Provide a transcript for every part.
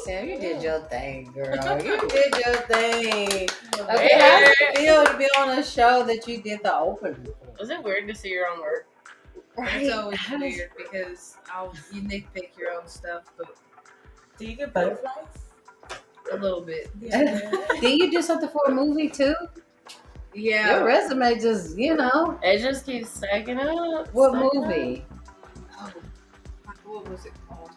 Sam, you did your thing, girl. You did your thing. Okay, how does it feel to be on a show that you did the opening for? Was it weird to see your own work? Right. It's always weird because you nitpick your own stuff, but Do you get butterflies? a little bit. Yeah. Did you do something for a movie too? Yeah. Your resume just, It just keeps stacking up. What stacking movie? Oh, what was it called?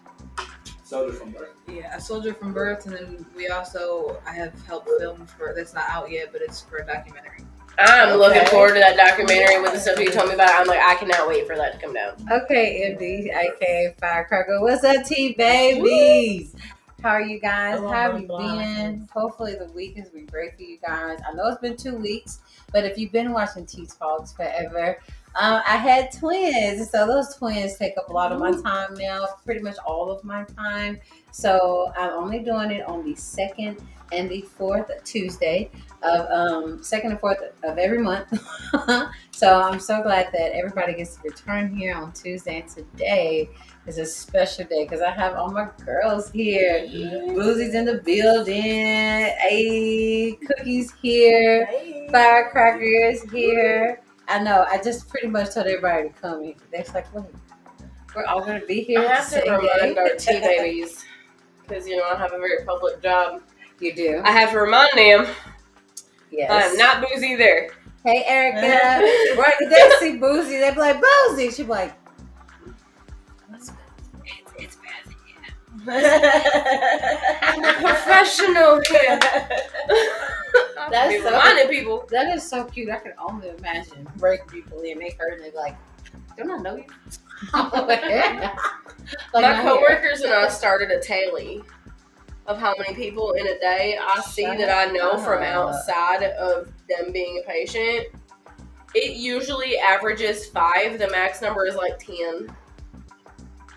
Soldier from Birth. Yeah, A Soldier from Birth, and then I have helped film that's not out yet, but it's for a documentary. I'm looking forward to that documentary with the stuff you told me about. I'm like, I cannot wait for that to come down. Okay, MD, aka Firecracker. What's up, T-Babies? How are you guys? Hello, How have you my been? Hopefully the week has been great for you guys. I know it's been 2 weeks, but if you've been watching T-Talks forever, I had twins. So those twins take up a lot of my time now, pretty much all of my time. So I'm only doing it on the 2nd and the 4th Tuesday of 2nd and 4th of every month. So I'm so glad that everybody gets to return here on Tuesday, and today is a special day because I have all my girls here. Boozie's in the building. Hey, Cookie's here. Hey. Firecrackers here. I know. I just pretty much told everybody to come in. They're like, look, we're all going to be here. I have to remind our T-Babies, because, I have a very public job. You do? I have to remind them Yes. I'm not boozy there. Hey, Erica. Right? They see Boozy. They be like, Boozy. She be like, it's I'm a professional here. That's Be so- reminding people. That is so cute. I can only imagine breaking people in. They hurt and they be like, don't I know you? My coworkers and I started a tally of how many people in a day I see that I know from outside of them being a patient. It usually averages 5. The max number is like 10.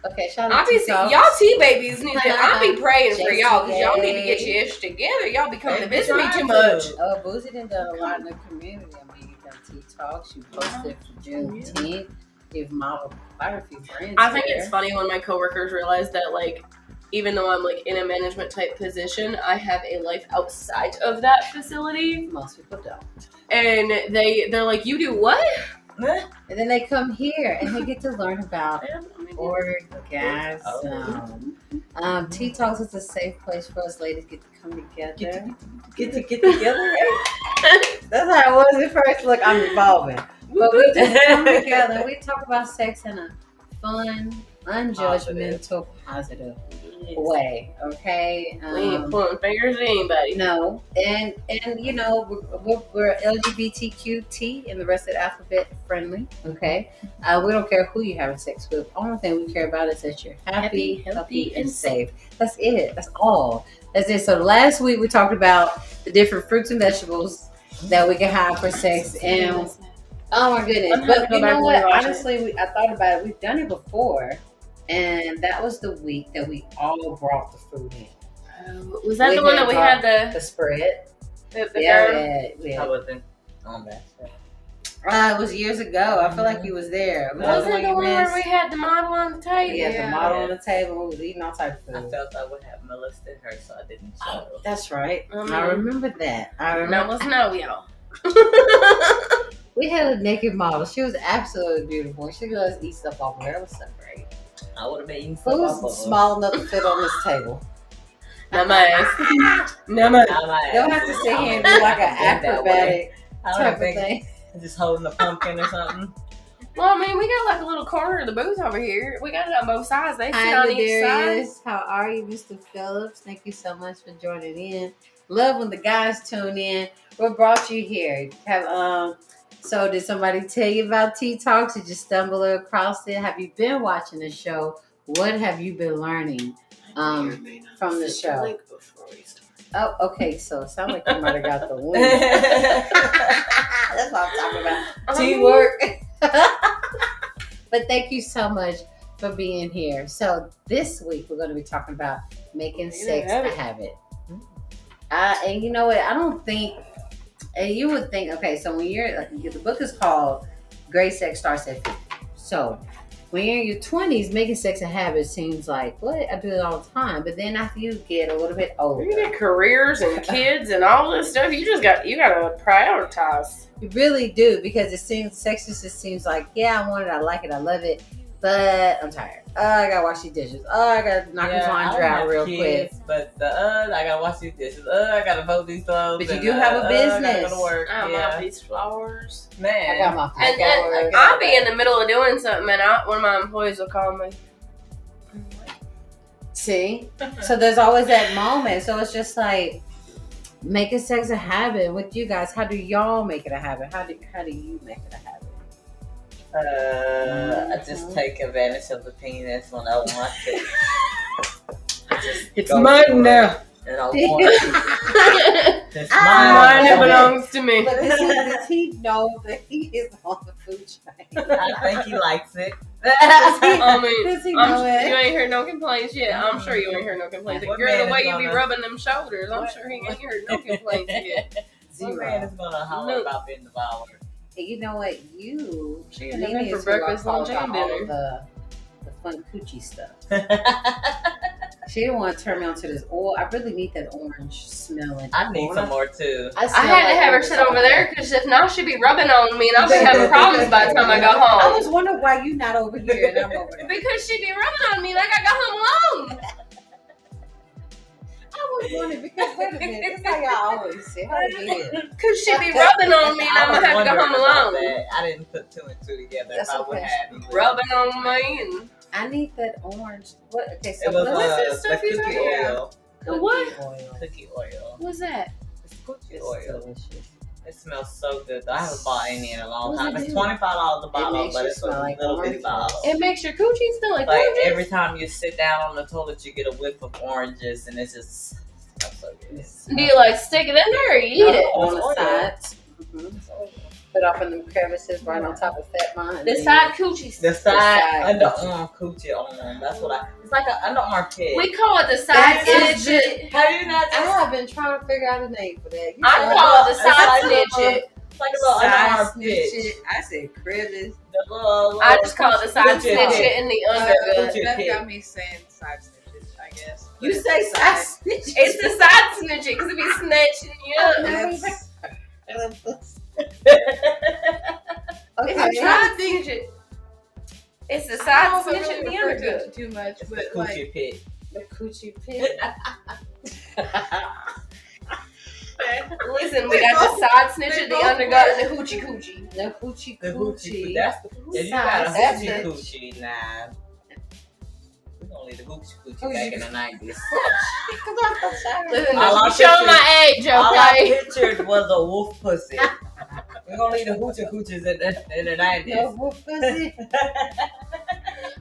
Okay, shout I out be to y'all T-Babies need to. I be praying for y'all because y'all JCA. need to get your ish together. Y'all be coming to They visit me try too to. much. Oh, Boozy done a lot in the community. I mean, you've done T-Talks. You posted for Juneteenth. You've modeled quite a few brands. I think there. it's funny when my coworkers realize that, like, even though I'm like in a management type position, I have a life outside of that facility. Most people don't. And they're like, you do what? And then they come here and they get to learn about orgasm. T-Talks is a safe place for us ladies get to come together. Get together. That's how it was at first. Look, I'm evolving. But we just come together and we talk about sex in a fun, unjudgmental, positive way. Okay? We ain't pointing fingers at anybody. No, and we're LGBTQT and the rest of the alphabet friendly. Okay, we don't care who you're having sex with. Only thing we care about is that you're happy, healthy, and safe. That's it. That's all. That's it. So last week we talked about the different fruits and vegetables that we can have for sex, and oh my goodness! But you know what? Honestly, I thought about it. We've done it before. And that was the week that we all brought the food in. Was that the one that we had the spread? the Yeah. I wasn't on that. It was years ago. I feel like you was there. Was it the one where we had the model on the table? Yeah, the model on the table. We was eating all type of I food. felt I would have molested her, so I didn't show. That's right. I remember that. That was no, y'all. We had a naked model. She was absolutely beautiful. She let us eat stuff off of her. It was so great. I would have been eating Who stuff off of was her. small enough to fit on this table? Not my ass. Not my You don't have to sit here and do like an acrobatic I type don't of think thing. just holding a pumpkin or something. Well, I mean, we got like a little corner of the booth over here. We got it on both sides. They sit Hi, on each side. Darius. How are you, Mr. Phillips? Thank you so much for joining in. Love when the guys tune in. What brought you here? So did somebody tell you about T-Talks? Did you stumble across it? Have you been watching the show? What have you been learning from the show? Oh, okay. So it sounds like you might have got the win. That's what I'm talking about. Teamwork. But thank you so much for being here. So this week we're going to be talking about making sex a habit. And you know what? I don't think, and you would think, okay, so when the book is called Great Sex Starts at 50. So when you're in your 20s, making sex a habit seems like, what? I do it all the time. But then after you get a little bit older, You get careers and kids and all this stuff. You gotta prioritize. you really do, because it seems sex just seems like, yeah, I want it, I like it, I love it, but I'm tired. Oh, I gotta wash these dishes. Oh, I gotta knock this laundry out real quick. But I gotta wash these dishes. I gotta fold these clothes. But you do have a business. I gotta go to work. I Yeah. mop these flowers. Man. I got my And flowers. I'll be in the middle of doing something, and one of my employees will call me. See? So there's always that moment. So it's just like making sex a habit with you guys. How do y'all make it a habit? How do you make it a habit? I just take advantage of the penis when I want to. It's go mine for now. it, and I want to. It's Mine, it mine. belongs to me. But does he know that he is on the food chain? I think he likes it. I mean, Does he know you it? ain't heard no complaints yet. I'm sure you ain't heard no complaints. What Girl, man the way is you be gonna- rubbing them shoulders, I'm sure he ain't heard no complaints yet. What man is gonna holler No. about being devoured? You know what? You She Nene had is for who breakfast, I call lunch, and about all dinner. of the fun coochie stuff. She didn't want to turn me on to this oil. I really need that orange smelling. I need some more too. I had to have her sit over there because if not, she'd be rubbing on me and I'll be having problems by the time I go I home. was wondering why you not over here and I'm over there. Because she'd be rubbing on me like I got home alone. I was wondering because wait a minute, that's how y'all always say. How it is. Because she'd be rubbing on me and I'm going to have to go home alone. I didn't put two and two together. That's if I would okay. have. Rubbing on me and I need that orange. What? Okay, so It was What's this the stuff you cookie talking oil. The what? Oil. Cookie oil. What's that? It's cookie It's oil. delicious. It smells so good. I haven't bought any in a long What time. does it it's do? $25 a bottle, makes but you it's a smell like little bitty oranges. bottle. it makes your coochie smell like Like oranges. every time you sit down on the toilet, you get a whiff of oranges, and it's just smells so good. Do you like stick it in there or you eat it? On the Oil. sides. Put off in the crevices right on top of fat mine. The side coochie. The side side underarm coochie on. That's what it's like an underarm pit. We call it the side That is snitch. Have you not? I have been trying to figure out a name for that. I call it the It's side like snitch. It's like a little underarm pit. snitch. I said crevice. The little, I just call it the side coochie snitch pit. in the undergut. Coochie That pit. got me saying side snitches, I guess. But You it's say the side snitch. It's the side snitch because it be snatching you up. That's- It's Okay. a side snitch it. It's the I side don't snitch really in the refer to undergut. it too much, It's the but like coochie pit. The coochie pit. Listen, we got the side snitch in the undergut and the hoochie coochie. The coochie The hoochie. coochie. That's the. Yeah, you got a That's hoochie it. coochie now. We gonna leave the hoochie coochie back in the 90s. Listen, All you I showing pictured- my age, All I okay? pictured was a wolf pussy. We're gonna leave the hoochie coochies in the 90s. The wolf pussy.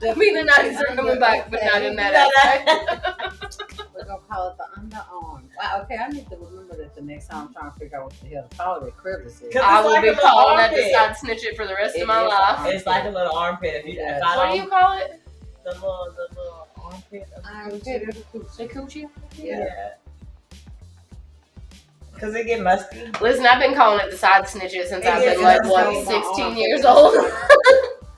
I mean, the 90s are coming back, but not in that aspect. We're gonna call it the underarm. Wow, okay, I need to remember that the next time I'm trying to figure out what the hell to call it. Crevice is. Cause I it's will like be a little calling that the armpit. side snitch it for the rest It of my is life. an It's like a little armpit. If you, Yeah. if I What do don't, you call it? the little armpit. Of Armpit of the coochie. The coochie? Yeah. Cause it get musty. Listen, I've been calling it the side snitches since It I've gets been like, musty. what, 16 years old?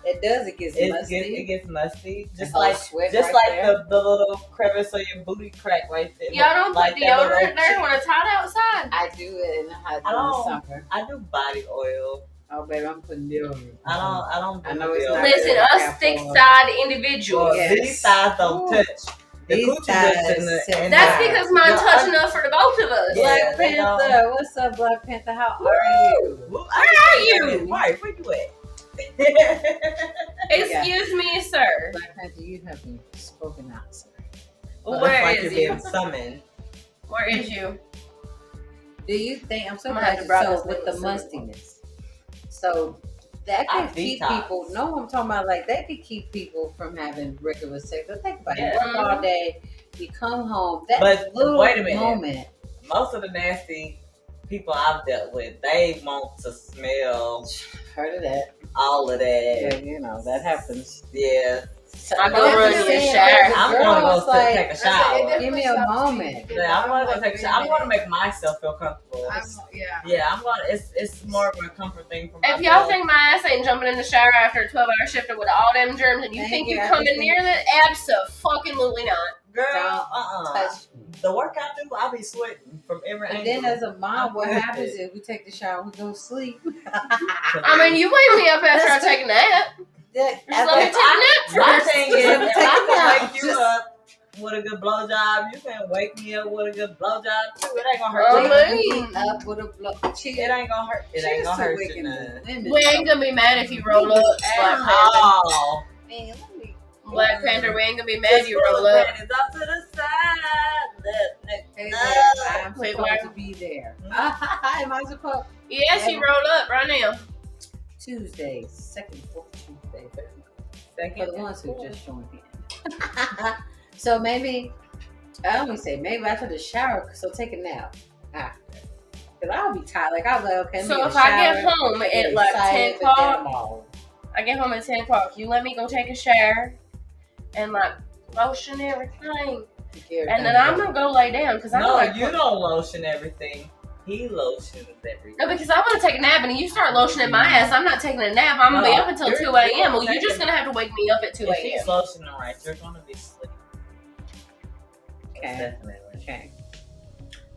It does. It gets musty. It gets musty. Just all like sweat just right like there. the little crevice of your booty crack right there. Y'all don't like put that little deodorant there chick- when it's hot outside? I do it in the hot I in the don't- summer. I do body oil. Oh, baby, I'm putting deodorant. I don't. Do I know it's deodorant. not Listen, good. us Careful. thick-side individuals. Yes. These thighs don't Ooh. touch. The These coochie lips thighs in the. sit in That's the- because mine the touch un- enough for the both of us. Yeah, Black they don't- Panther. What's up, Black Panther? How are you? Where are you? Right, where you at? Excuse me, sir. Black Panther, you haven't spoken out, sir. Where like is you're you? being summoned. Where is you? Do you think I'm so I'm gonna have glad to browse so this with the little mustiness? So that I can keep detox. people. No, I'm talking about like that could keep people from having regular sex. But think about it. Yeah. You work all day, you come home. That But little wait a minute. moment. Most of the nasty people I've dealt with, they want to smell Heard of that? all of that. Yeah, you know that happens. Yeah. I go run in the shower. I'm gonna go take a shower. Give me a moment. Yeah, I'm gonna go take a shower. I'm gonna make myself feel comfortable. Yeah, I'm gonna. It's more of a comfort thing for myself. If y'all think my ass ain't jumping in the shower after a 12-hour shift with all them germs, and you think you coming near that, abso-fucking-lutely not. Girl, Touch me. The work I do, I'll be sweating from every And angle. then as a mom, what happens is we take the shower, we go to sleep. I mean, you wake me up after I take a nap. Just let me take a nap My first. thing is, if I can wake you up with a good blowjob, you can wake me up with a good blowjob too. It ain't gonna hurt you. Up with a blow. It ain't gonna hurt. It ain't gonna hurt you none. We ain't gonna be mad if you roll up, Black Panther. Oh. Man, let me. Black Panther, we ain't gonna be mad if you roll up. It's up to the side. Hey, I'm Wait, supposed where? to be there. Am I supposed? Yes, you roll up right now. Tuesday, second, fourth Tuesday. Second For the ones who just joined in. So maybe, I always say maybe after the shower, so take a nap after. Because I'll be tired. Like, I'll be like, okay, So if I get home at like 10 o'clock, I get home at 10 o'clock, you let me go take a shower and like lotion everything. And then I'm going to go lay down. Cause I'm No, like, you don't lotion everything. He lotions everything. No, because I want to take a nap and you start lotioning my ass. I'm not taking a nap. I'm going to be up until 2 a.m. Well, you're just going to have to wake me up at 2 If he's a.m. lotioning right, you're going to be asleep. Okay. Definitely. Okay.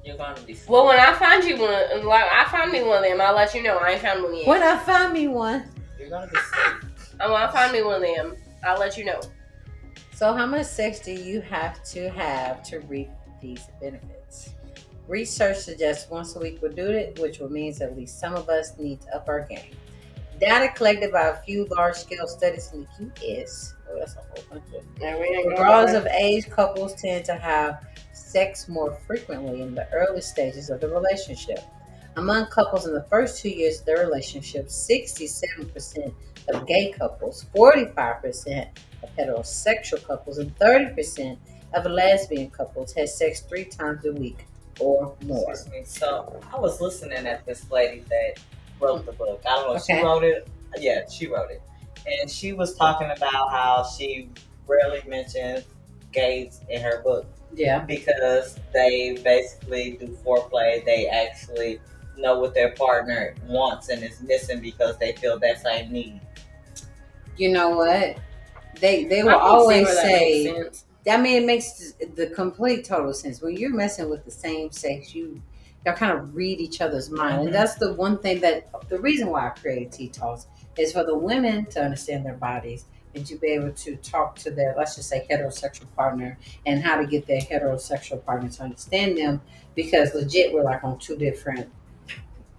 You're going to be asleep. Well, when I find you one, like I find me one of them, I'll let you know. I ain't found one yet. When I find me one. You're going to be asleep. When I find me one of them, I'll let you know. So how much sex do you have to reap these benefits? Research suggests once a week will do it, which will mean at least some of us need to up our game. Data collected by a few large-scale studies in the U.S. Oh, that's a whole bunch of. Regardless of age, couples tend to have sex more frequently in the early stages of the relationship. Among couples in the first 2 years of their relationship, 67% of gay couples, 45% of heterosexual couples, and 30% of lesbian couples had sex 3 times a week or more. Excuse me. So I was listening at this lady that wrote the book. I don't know if Okay. she wrote it. Yeah, she wrote it. And she was talking about how she rarely mentions gays in her book Yeah. because they basically do foreplay. They actually know what their partner wants and is missing because they feel that same need. You know what? They will always say. Sense. I mean, it makes the complete total sense. When you're messing with the same sex, y'all kind of read each other's mind, and that's the one thing the reason why I created Tea Talks is for the women to understand their bodies and to be able to talk to their, let's just say, heterosexual partner, and how to get their heterosexual partner to understand them, because legit we're like on 2 different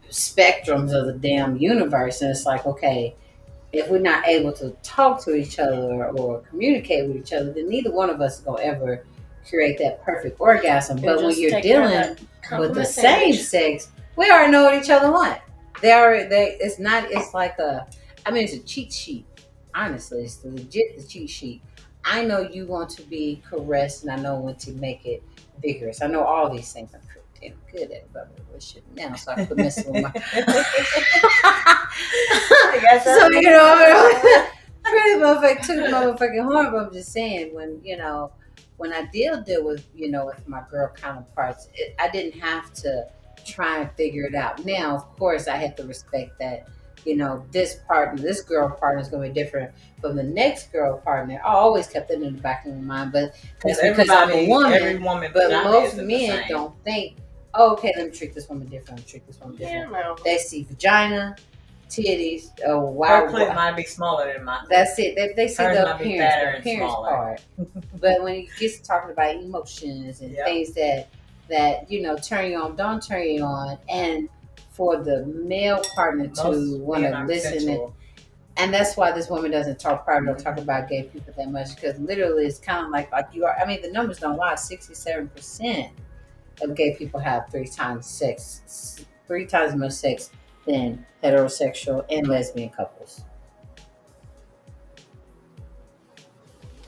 spectrums of the damn universe, and it's like, okay, if we're not able to talk to each other or communicate with each other, then neither one of us is going to ever create that perfect orgasm. But when you're dealing with the same sex, we already know what each other want. It's a cheat sheet. Honestly, it's legit the cheat sheet. I know you want to be caressed, and I know when to make it vigorous. I know all these things. I'm pretty damn good at it, but I wish it now, so I could mess with my. So pretty motherfucking took motherfucking horn. But I'm just saying, when I deal with with my girl counterparts, I didn't have to try and figure it out. Now, of course, I had to respect that. This girl partner is going to be different from the next girl partner. I always kept it in the back of my mind, but that's because I'm a woman. Every woman, but most men don't think, oh, okay, let me treat this woman different. Yeah, no. They see vagina, titties. Oh, Her wow. clit might be smaller than mine. That's it. They see Hers the might be fatter and appearance smaller. part. But when it gets to talking about emotions and things that turn you on, don't turn you on, and for the male partner to want to listen, and that's why this woman doesn't talk private or talk about gay people that much, because literally it's kind of like you are. I mean, the numbers don't lie. 67% of gay people have 3 times more sex than heterosexual and lesbian couples.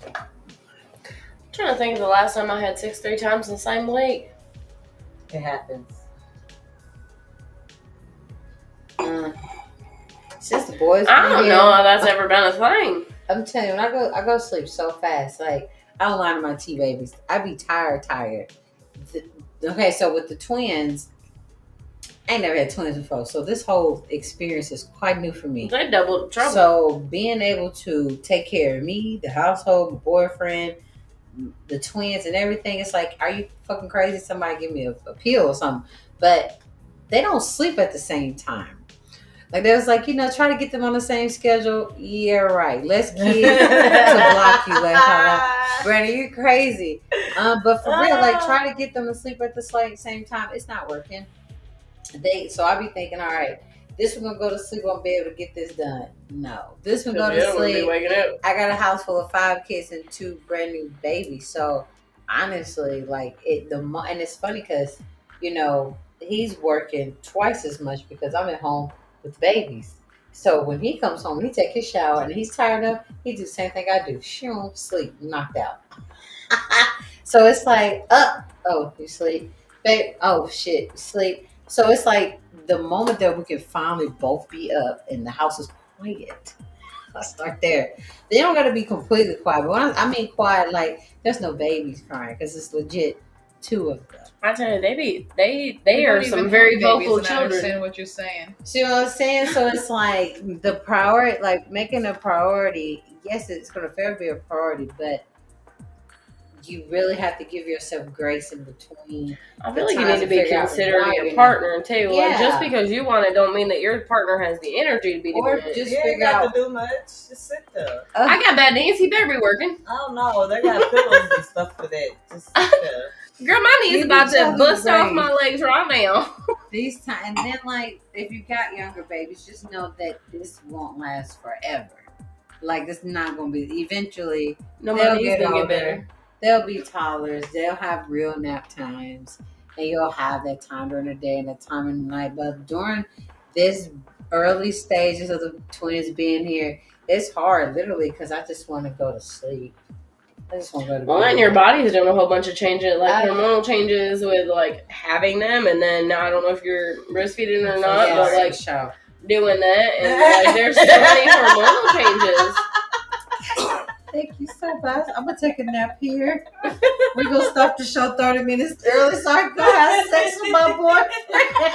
I'm trying to think of the last time I had sex 3 times in the same week. It happens. Since the boys, I don't know if that's ever been a thing. I'm telling you, when I go to sleep so fast. Like I don't lie to my T babies. I be tired. Okay, so with the twins, I ain't never had twins before, so this whole experience is quite new for me. They double trouble. So being able to take care of me, the household, my boyfriend, the twins, and everything, it's like, are you fucking crazy? Somebody give me a pill or something. But they don't sleep at the same time. Like they was like, try to get them on the same schedule. Yeah, right. Less kids to block you. Brandon, you crazy. But for real, like try to get them to sleep at the same time. It's not working. So I be thinking, all right, this one gonna go to sleep, won't be able to get this done. No, this one go to sleep. Waking up. I got a house full of 5 kids and 2 brand new babies. So honestly, like and it's funny because he's working twice as much because I'm at home with babies. So when he comes home, he take his shower and he's tired enough, he do the same thing I do. Shoom, sleep, knocked out. So it's like, oh, you sleep, babe. Oh shit, sleep. So it's like the moment that we can finally both be up and the house is quiet. Let's start there. They don't got to be completely quiet. But when I mean quiet, like there's no babies crying because it's legit 2 of them. I tell you, they are some very vocal children. I understand what you're saying. See what I'm saying? So it's like the priority, like making a priority. Yes, it's going to forever be a priority, but you really have to give yourself grace in between. I feel like you need to be considering your partner too. Yeah. Like just because you want it, don't mean that your partner has the energy to be doing it. Just figure out to do much. Just sit there. I got bad knees. He better be working. I don't know. They got pillows and stuff for that. Just sit there. Girl, my knees about to bust off my legs right now. These times, and then like if you got younger babies, just know that this won't last forever. Like it's not gonna be. Eventually, No, they'll my knees gonna get better. They'll be toddlers. They'll have real nap times, and you'll have that time during the day and that time in the night. But during this early stages of the twins being here, it's hard, literally, because I just want to go to sleep. I just want to go to bed. Well, and your body's doing a whole bunch of changes, like hormonal changes with like having them, and then now I don't know if you're breastfeeding or not, but like doing that, and like there's so many hormonal changes. Thank you so much. I'm gonna take a nap here. We're gonna stop the show 30 minutes early so I can go have sex with my boyfriend.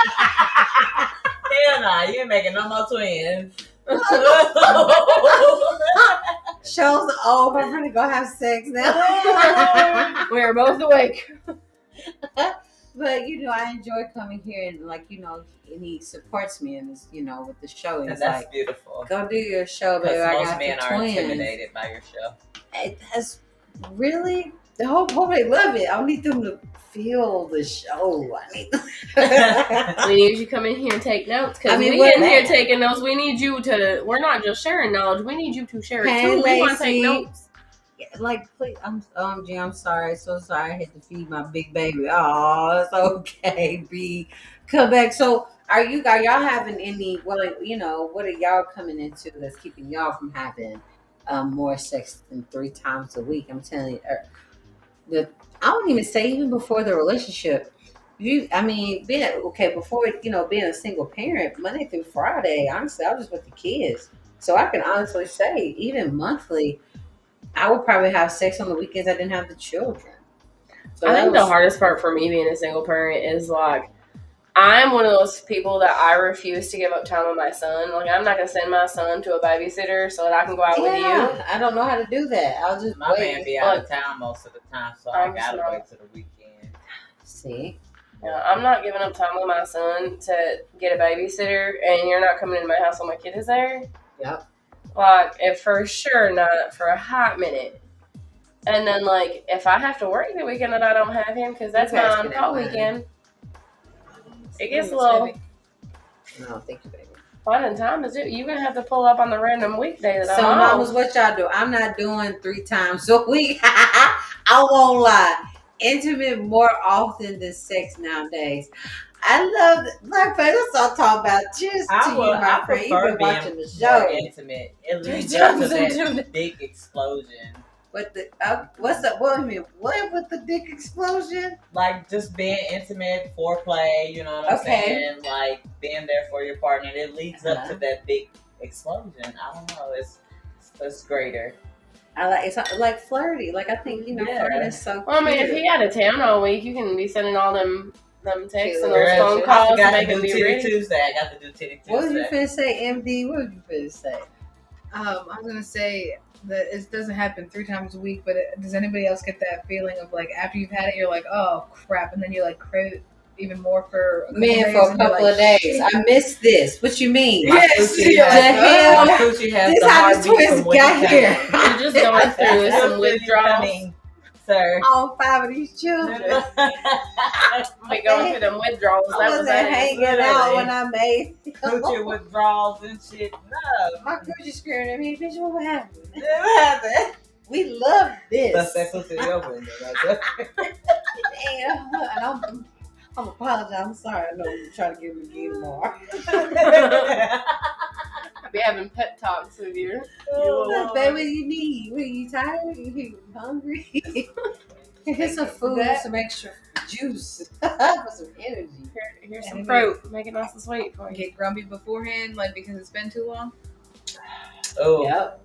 Hell nah, you ain't making no more twins. Show's over. I'm gonna go have sex now. We are both awake. But I enjoy coming here and and he supports me in this, with the show. And it's that's like, beautiful. Go do your show, baby. I most got men the are twins. intimidated by your show. That's really the whole they love it. I need them to feel the show. We need you to come in here and take notes because we in here taking notes. We need you to. We're not just sharing knowledge. We need you to share it too. We want to take notes. Like, please, OMG, I'm sorry. So sorry. I had to feed my big baby. Oh, it's okay, B. Come back. So, are y'all having any? Well, what are y'all coming into that's keeping y'all from having more sex than 3 times a week? I'm telling you, I wouldn't even say even before the relationship. Being before being a single parent, Monday through Friday. Honestly, I was just with the kids, so I can honestly say even monthly. I would probably have sex on the weekends I didn't have the children. So I think the hardest part for me being a single parent is like, I'm one of those people that I refuse to give up time with my son. Like, I'm not going to send my son to a babysitter so that I can go out with you. I don't know how to do that. I'll just my man be out of town most of the time, so I got to wait till the weekend. See? Yeah, I'm not giving up time with my son to get a babysitter, and you're not coming into my house while my kid is there. Yep. Like, if for sure not for a hot minute. And then, like, if I have to work the weekend that I don't have him, because that's my on-call weekend, it gets a little... No, thank you, baby. Finding time is it. You're going to have to pull up on the random weekday that I'm on. mamas, what y'all do? I'm not doing 3 times a week. I won't lie. Intimate more often than sex nowadays. I love Black Face. That's all I'm talking about. Cheers to you, my friend. You've been watching the show. More intimate. It leads up to that big explosion. What the? What's up? What do you mean? What with the dick explosion? Like just being intimate, foreplay. You know what I'm saying? Like being there for your partner. It leads up to that big explosion. I don't know. It's It's greater. I like it's like flirty. Like I think flirting is so. Well, I mean, if cute. he out of town all week, you can be sending all them texts and those Girl, phone I calls forgot to to make him do be Titty ready. Tuesday. I got to do Titty Tuesday. What was you finna say, MD? What was you finna say? I was gonna say that it doesn't happen 3 times a week, but does anybody else get that feeling of like after you've had it, you're like, oh crap, and then you like crave even more for a couple Man, days, for a and you're couple like, of days. shit. I missed this. What you mean? My Yes, coochie you're the like, hell? My coochie has This the how the heartbeat twins from when got you here. came. You're just going through some Feel you withdrawals. coming, sir. All 5 of these children. We going through them withdrawals. I That was wasn't that. hanging literally. out when I made Coochie withdrawals and shit. No. my coochie screaming at me, bitch, what happened? Never happened. We love this. Bust that pussy open. Damn. And I'm apologizing. I'm sorry. I know you're trying to give me tomorrow. I be having pep talks with you. What, baby, what you need? What, you tired? You hungry? Here's some food, some extra juice for some energy. Here's some fruit. Make it nice and sweet for you. Get grumpy beforehand, like because it's been too long. Oh, Yep.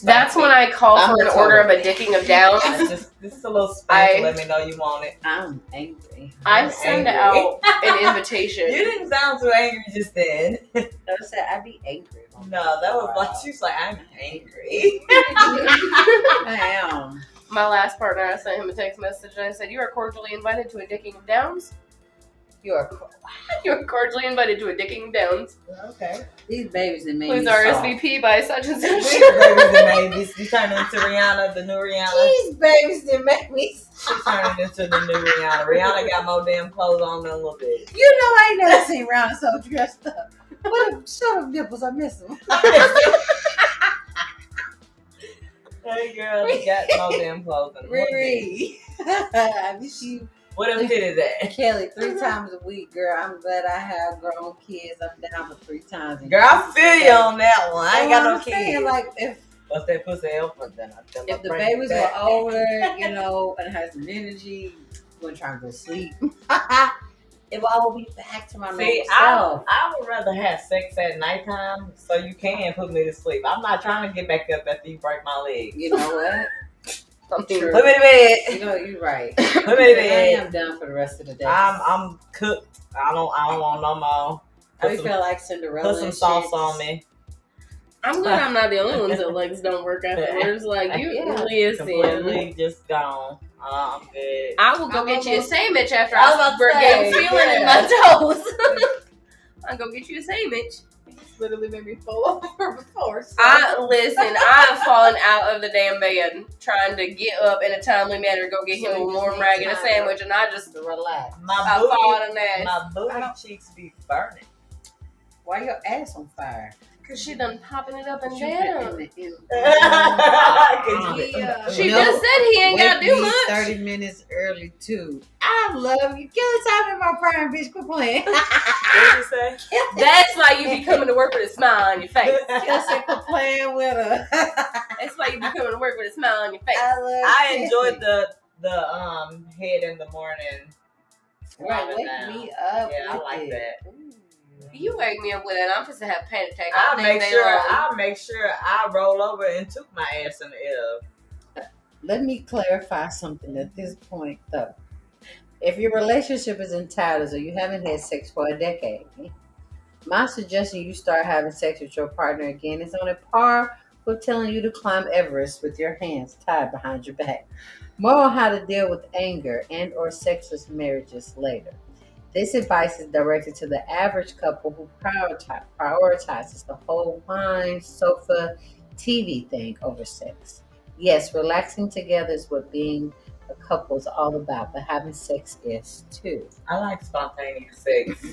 That's when I call I'm for an the order of total. a dicking of down. Just a little space to let me know you want it. I'm angry. I send Angry. out an invitation. You didn't sound too angry just then. I said I'd be angry. No, that was like she was like, I'm angry. I am. My last partner, I sent him a text message and I said, "You are cordially invited to a dicking of downs. You're You are cordially invited to a dicking of downs. Okay. these babies that made Please me soft. RSVP by such and These such." babies and babies. You turning into Rihanna, the new Rihanna. These babies that make me soft. She's turning into the new Rihanna. Rihanna got more damn clothes on than a little bit. You know I ain't never seen Rihanna so dressed up. What a shut up nipples, I miss them. Hey girl, you got more damn clothes than a little bit. Riri. I miss you. What them titties at? Kelly, 3 times a week, girl. I'm glad I have grown kids. I'm down for 3 times. a Girl, I week. feel you on that one. I ain't got no I'm saying, kids. like if Bust that pussy open, then I tell the my babies were back. older, and had some energy, wouldn't try to go to sleep. It will all be back to my normal See, self. I would rather have sex at nighttime so you can put me to sleep. I'm not trying to get back up after you break my leg. You know what? True. Put me to bed. You know, you're right. Put me to I bed. am done for the rest of the day. I'm cooked. I don't want no more. I feel like Cinderella. Put some and sauce shit. on me. I'm glad I'm not the only ones that legs don't work afterwards. Like, you Yeah. listen. Completely just gone. I'm good. I will go get you a sandwich after I was about to get say, feeling in my toes. I'll go get you a sandwich. Literally made me fall over before. So. I've fallen out of the damn bed trying to get up in a timely manner, go get him a warm rag and a sandwich, and I just Relax. I fall out of that. My booty cheeks be burning. Why your ass on fire? Because she done popping it up and You down. been in She No. just said he ain't got to do much. 30 minutes early too. I love you. Kelly, time in my prime, bitch. Quit playing. What did you say? That's why you be coming to work with a smile on your face. Kelly said, quit playing with her. That's why you be coming to work with a smile on your face. I enjoyed the head in the morning. Right, wake Down. me up. Yeah, I with like it. that. Ooh. You wake me up with it, I'm supposed to have a panic attack. I'll all make day sure long. I'll make sure I roll over and took my ass in the air. Let me clarify something at this point, though. If your relationship is in tatters or you haven't had sex for a decade, my suggestion you start having sex with your partner again is on a par with telling you to climb Everest with your hands tied behind your back. More on how to deal with anger and or sexless marriages later. This advice is directed to the average couple who prioritizes the whole wine, sofa, TV thing over sex. Yes, relaxing together is what being a couple is all about, but having sex is too. I like spontaneous sex.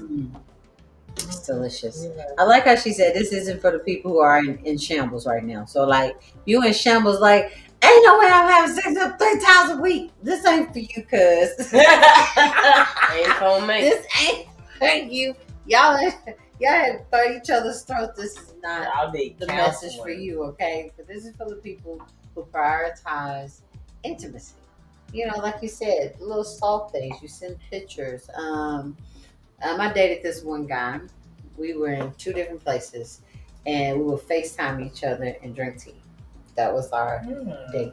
It's delicious. I like how she said this isn't for the people who are in shambles right now. So, like, you in shambles, like, ain't no way I'm having sex up 3 times a week. This ain't for you, cuz. Ain't for me. This ain't for you. Y'all had cut each other's throats. This is not I'll be the message for you, okay? But this is for the people who prioritize intimacy. You know, like you said, little soft things. You send pictures. I dated this one guy. We were in 2 different places, and we would FaceTime each other and drink tea. That was our date.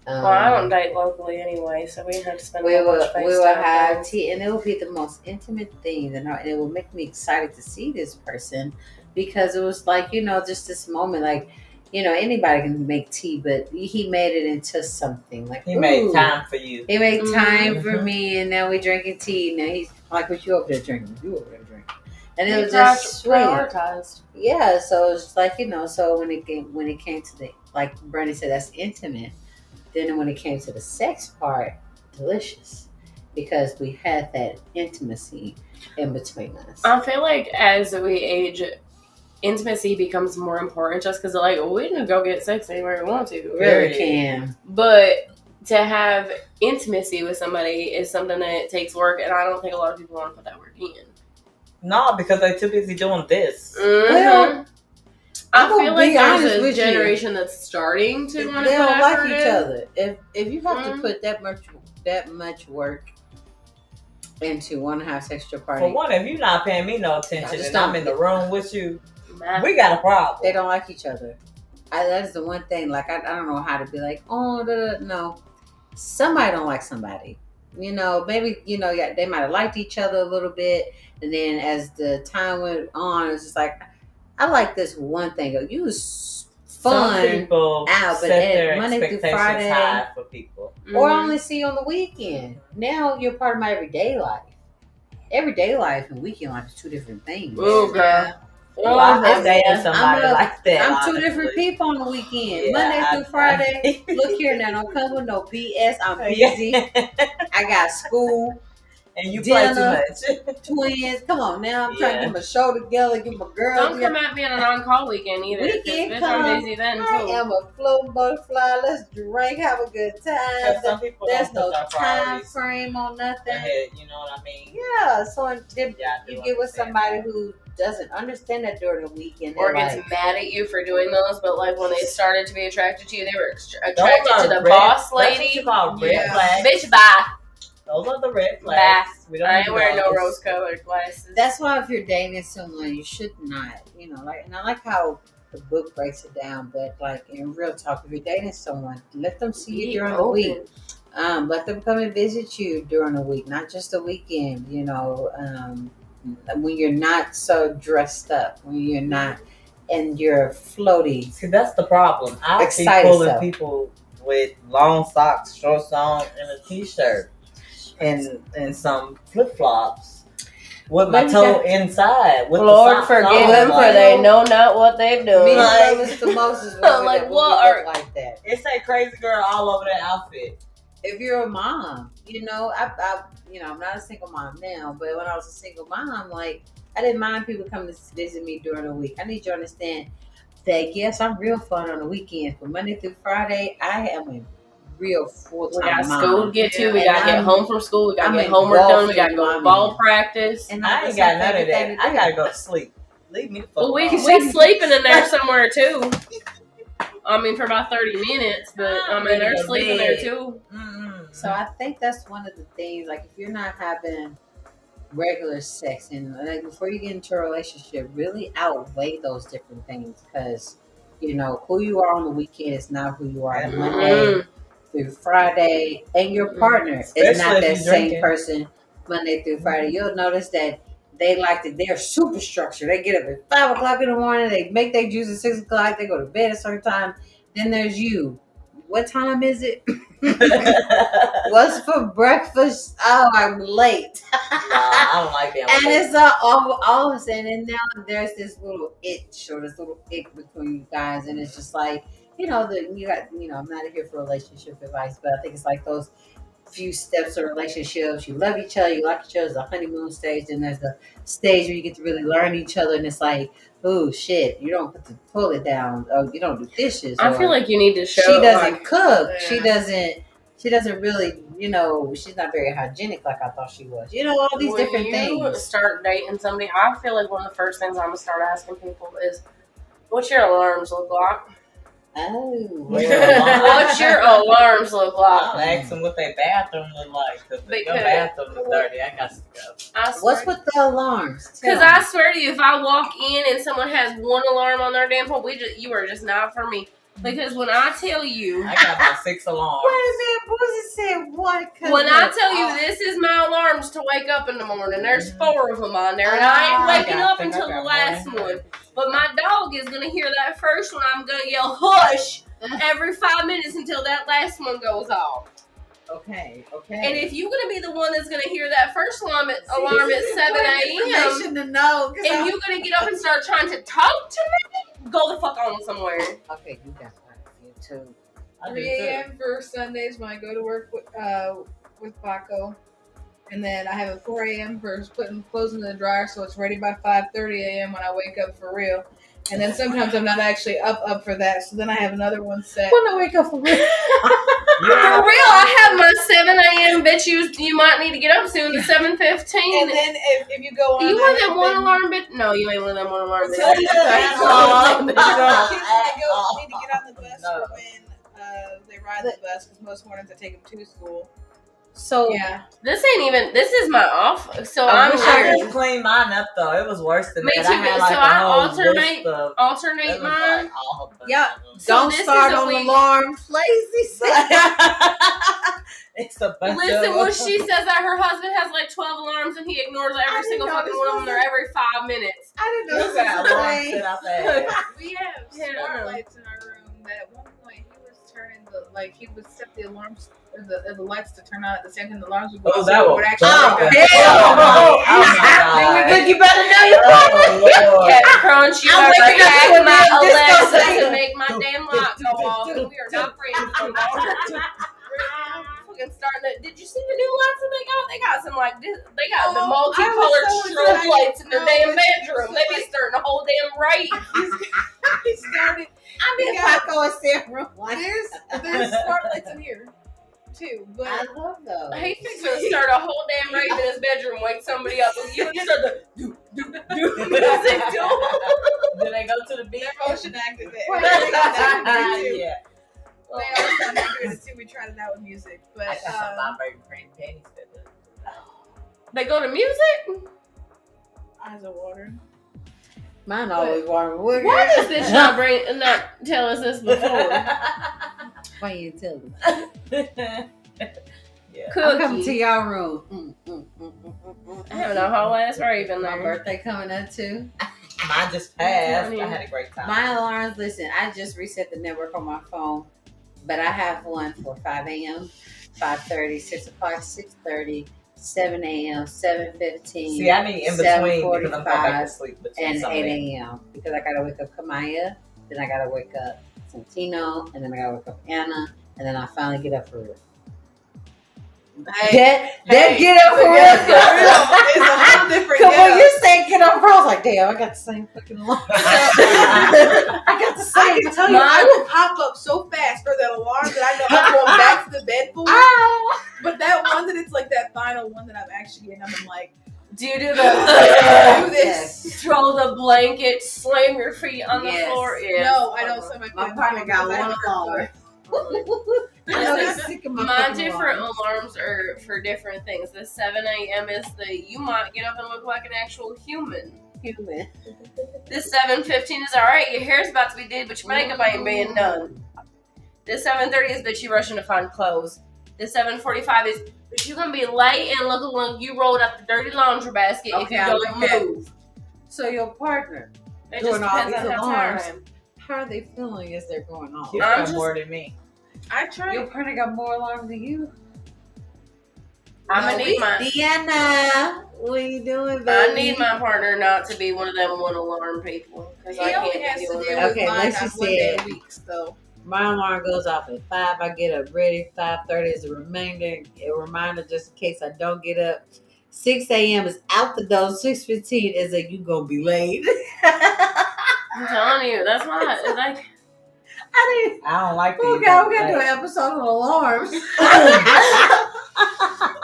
Well, I don't date locally anyway, so we didn't have to spend We much will face we will time. have tea, and it will be the most intimate thing, and it will make me excited to see this person because it was like just this moment, like anybody can make tea, but he made it into something like He made time for you. He made time Mhm. for me, and now we drinking tea. Now he's like, "What you over there drinking? You over there drinking?" And it You was just sweet. prioritized. Yeah, so it's like so when it came to the, like Bernie said, that's intimate. Then when it came to the sex part, delicious, because we had that intimacy in between us. I feel like as we age, intimacy becomes more important just because like we can go get sex anywhere we want to. We really can. But to have intimacy with somebody is something that takes work, and I don't think a lot of people want to put that work in. No, because they're too busy doing this. Mm-hmm. Well, I feel like there's honest a with generation that's starting to want to They put don't like effort each in. other. If you have to put that much work into one and a half sex with your For party, one, if you're not paying me no attention just and I'm don't- in the room with you, Nah. we got a problem. they don't like each other. That is the one thing. Like I don't know how to be like, oh no. Somebody don't like somebody. Maybe yeah, they might have liked each other a little bit, and then as the time went on, it's just like I like this one thing. You was fun, Some people out, but set their Monday through expectations Friday, high for people. or only see you on the weekend. Now you're part of my everyday life. Everyday life and weekend life is two different things. Ooh, girl. Well, I'm dating yeah. somebody like that. I'm two honestly. different people on the weekend. Yeah, Monday through I- Friday. Look here now, don't come with no BS. I'm Yeah. busy. I got school, And you play too Dinner. much. twins. Come on now, I'm trying to Yeah. get my show together, get my girls Don't together. come at me on an on-call weekend either. 'cause Weekend bitch, come, I'm busy then I too. am a floating butterfly. Let's drink, have a good Because time. some people There's don't no put their time priorities frame on nothing. ahead, you know what I mean? Yeah, so then Yeah, I do you get with understand somebody that. who doesn't understand that during the weekend. Or They're gets like, mad at you for doing those, but like when they started to be attracted to you, they were Those attracted are to the red- boss That's what lady. you call red Yeah. flags. Bitch, bye. Those are the red flags. We don't I need ain't wearing no those. rose-colored glasses. that's why if you're dating someone, you should not, and I like how the book breaks it down, but like in real talk, if you're dating someone, let them see you Be during the open. week. Let them come and visit you during the week, not just the weekend. When you're not so dressed up, when you're not, and you're floaty. See, that's the problem. I be Excited pulling self. people with long socks, short socks, and a t-shirt, and some flip flops with my Maybe toe that- inside. With Lord the socks forgive on, them, for like, they know not what they've Me done. and Like- Lois the most is women Like, that what look are- like that. It say crazy girl all over that outfit. If you're a mom, I'm not a single mom now, but when I was a single mom, like I didn't mind people coming to visit me during the week. I need you to understand that yes, I'm real fun on the weekends, but Monday through Friday, I am a real full We got time mom. school to get to. We And got to get I'm- home from school. We got I'm to get in homework done. We golfing, got to go to mommy. ball practice. And I that's ain't got my none of favorite that. thing to I do. gotta go to sleep. Leave me the fuck Well, we alone. sleeping in there somewhere too. I mean, for about 30 minutes, but I mean, they're Go to sleeping there bed. too. Mm-mm. So I think that's one of the things. Like if you're not having regular sex and like before you get into a relationship, really outweigh those different things because who you are on the weekend is not who you are Mhm. Monday through Friday, and your partner is Especially not if that you're same drinking. person Monday through Friday. You'll notice that they're super structured. They get up at 5 o'clock in the morning, they make their juice at 6 o'clock, they go to bed at a certain time. Then there's you. What time is it? What's for breakfast? Oh, I'm late. I don't like that. And it's all of a sudden, and now there's this little itch or this little ick between you guys, and it's just like I'm not here for relationship advice, but I think it's like those few steps of relationships. You love each other, you like each other. There's a honeymoon stage, and there's the stage where you get to really learn each other, and it's like, oh shit, you don't put the toilet down, or you don't do dishes. I or feel like you need to show. she doesn't like, cook. Yeah. She doesn't really, she's not very hygienic like I thought she was. All these when different you things. start dating somebody, I feel like one of the first things I'm gonna start asking people is, "What's your alarms look like? Oh, What's your alarms look I'll like?" ask them what their bathroom look like. Because if your Because- bathroom is dirty, I got to go. I What's swear. with the alarms? Because I swear to you, if I walk in and someone has one alarm on their damn phone, you are just not for me. Because when I tell you, I got about 6 alarms. Wait a minute, Boozy said what? when I tell you this is my alarms to wake up in the morning, there's 4 of them on there, and I ain't waking up until the last one. But my dog is gonna hear that first one. I'm gonna yell hush every 5 minutes until that last one goes off. Okay. And if you're gonna be the one that's gonna hear that first alarm at 7 a.m. to know, and you're gonna get up and start trying to talk to me, go the fuck on somewhere. Okay, you got you too. 3 a.m. for Sundays when I go to work with Paco. And then I have a 4 a.m. for putting clothes in the dryer so it's ready by 5:30 a.m. when I wake up for real. And then sometimes I'm not actually up for that. So then I have another one set. When I wake up for real. For real, I have my 7 a.m. bitch. You might need to get up soon to 7:15. And then if you go on, You want them one alarm bitch? No, you ain't one of them one alarm bitch. Until you need to get on the bus for when they ride the bus because most mornings I take them to school. So Yeah, This is my off. So I I'm wish I weird. could clean mine up though. It was worse than Me that. too. I had So like I a whole alternate list of, mine. yeah, So don't this start is a on week- alarms. Lazy. It's a bunch Listen, of when she says that her husband has like 12 alarms and he ignores every didn't single know fucking this one of them, they're every 5 minutes. I didn't know Look this at was a alarms thing. that I've had. we have Yeah, I smart know. lights in our room. That at one point he would set the alarms or the lights to turn on at the same time the alarms would go. Oh, off, that so it was would actually oh, wake up. hell no. Oh my God. You better know your Oh, Lord. Captain Crunch, you I'm better waking up hack to a my damn disco Alexa thing. to make my damn light go off. We are not friends no longer. Fucking starting to. Did you see the new lights that they got? They got some like this. They got the Oh, I was multicolored so strobe excited. lights in their No, damn it's bedroom. so They be like- starting a whole damn rave. He started. I mean, Yeah. Paco and Sarah. There's smart lights in here too, I but love those. He fixing to start a whole damn rave in his bedroom, wake somebody up. You just start the do music to him. Did they go to the beach? they're motion activated. Yeah. They are sound activated too. We tried it out with music, but I got some vibrating green panties. They go to music? eyes are watering. Mine always warm. Why does this not tell us this before? Why you tell me? Yeah. I'm coming to Cookie. y'all room. Having a whole ass rave in My there. birthday coming up too. Mine just passed. I had a great time. My alarms, listen, I just reset the network on my phone, but I have one for 5 a.m., 5:30, 6 o'clock, 6:30, 7 a.m., 7:15, See, I need in between because I'm going back to sleep between and some 8 days. a.m. because I gotta wake up Kamaya, then I gotta wake up Santino, and then I gotta wake up Anna, and then I finally get up for real. That get up for real. It's a whole different. Cause when get you say get up for real, I was like, damn, I got the same fucking alarm. I got the I same. can tell you, I will pop up so fast for that alarm that I know I'm going back to the bed for. But that one that it's like that final one that I'm actually getting, I'm like, Do you do the do this? throw the blanket, slam your feet on the Yes. floor? Yeah. No, I don't slam my feet. My on the partner floor got because I one have alarm. hardcore. I know he's sick of my My fucking different alarms. alarms are for different things. The 7 a.m. is you might get up and look like an actual human. Human. This 7:15 is alright, your hair's about to be did, but your makeup ain't being done. This 7:30 is that you rushing to find clothes. This 7:45 is that you're gonna be late and looking like you rolled up the dirty laundry basket Okay, if you I don't like that. move. So your partner, It Doing just all depends on these how alarms. tired I am. how are they feeling as they're going on? You I'm got just- more than me. I tried. Your partner got more alarms than you. I'm gonna need my Deanna, what are you doing, baby? I need my partner not to be one of them one alarm people. Because He I only can't has be to doing deal that. with Okay, mine let's on just 1 day say a week, so. My alarm goes off at 5. I get up ready. 5:30 is a reminder just in case I don't get up. 6 a.m. is out the door. 6:15 is that you gonna be late. I'm telling you, that's why. It's like, I didn't. I don't like these. We gotta do an episode on alarms.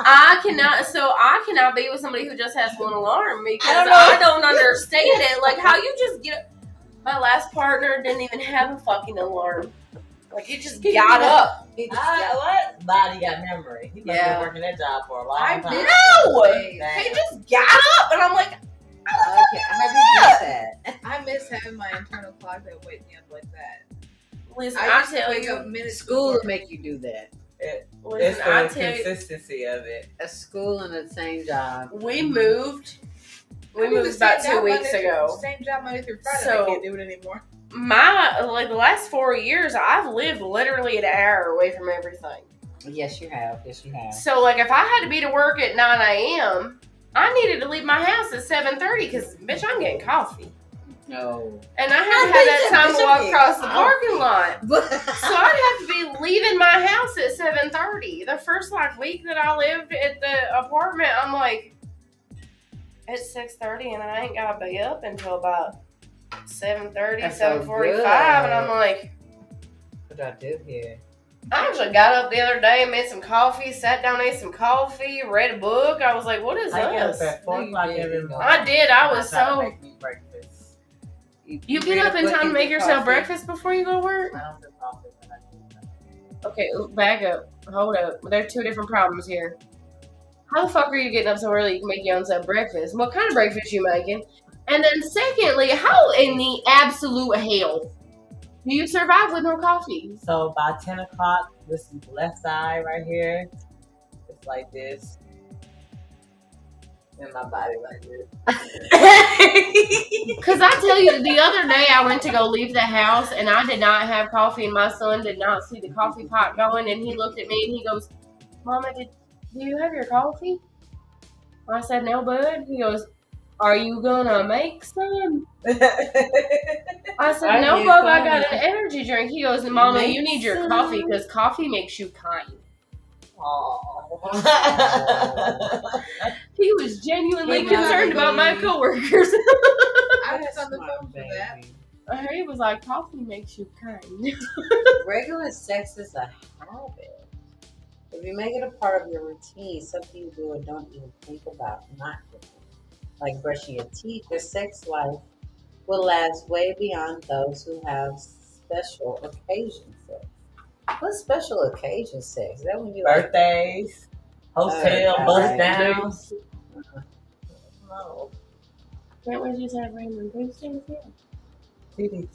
I cannot be with somebody who just has one alarm because I don't understand it. Like how you just get. My last partner didn't even have a fucking alarm. Like he just got up. What? Body got memory. He must Yeah. been working that job for a long I time. did. No, Damn. he just got up, and I'm like, Okay, how do you get that? I miss having my internal clock that wake me up like that. Listen, I I used to tell wake you, up minutes School before. will make you do that. It's listen, I the tell you, consistency of it. A school and the same job. we moved. We I do the moved about same 2 job weeks Monday through- ago. Same job Monday through Friday. So- I can't do it anymore. The last 4 years, I've lived literally an hour away from everything. Yes, you have. Yes, you have. So, like, if I had to be to work at 9 a.m., I needed to leave my house at 7:30 because, bitch, I'm getting coffee. No. And I had to have that time to walk across the parking lot. But So I'd have to be leaving my house at 7:30. The first week that I lived at the apartment, I'm like, it's 6:30 and I ain't gotta be up until about 7:30, That's so 7:45, and good. I'm like, what do I do here? I actually got up the other day, made some coffee, sat down, ate some coffee, read a book. I was like, what is I get up this? at 4 o'clock every morning. I did. I was try to so. make me breakfast. You get up in time to make yourself breakfast before you go to work? I don't do coffee when I do Okay, back up. Hold up. There are two different problems here. How the fuck are you getting up so early you can make your own self breakfast? What kind of breakfast you making? And then secondly, how in the absolute hell do you survive with no coffee? So by 10 o'clock, this is the left side right here. It's like this. And my body like this. Because I tell you, the other day I went to go leave the house and I did not have coffee and my son did not see the coffee pot going and he looked at me and he goes, Mama, do you have your coffee? I said, no, bud. He goes, are you gonna make some? I said, no, did bub, I got fine. an energy drink. He goes, Mama, Make you need your some. coffee because coffee makes you kind. He was genuinely He concerned about my baby. coworkers. I was on the phone for that. He was like, coffee makes you kind. Regular sex is a habit. If you make it a part of your routine, something you do or don't even think about not doing, like brushing your teeth, your sex life will last way beyond those who have special occasion sex. What's special occasion sex? Is that when you Birthdays, hotel, Oh, bus right. downs. No. Can't we just have random Tuesdays? Yeah. Titties.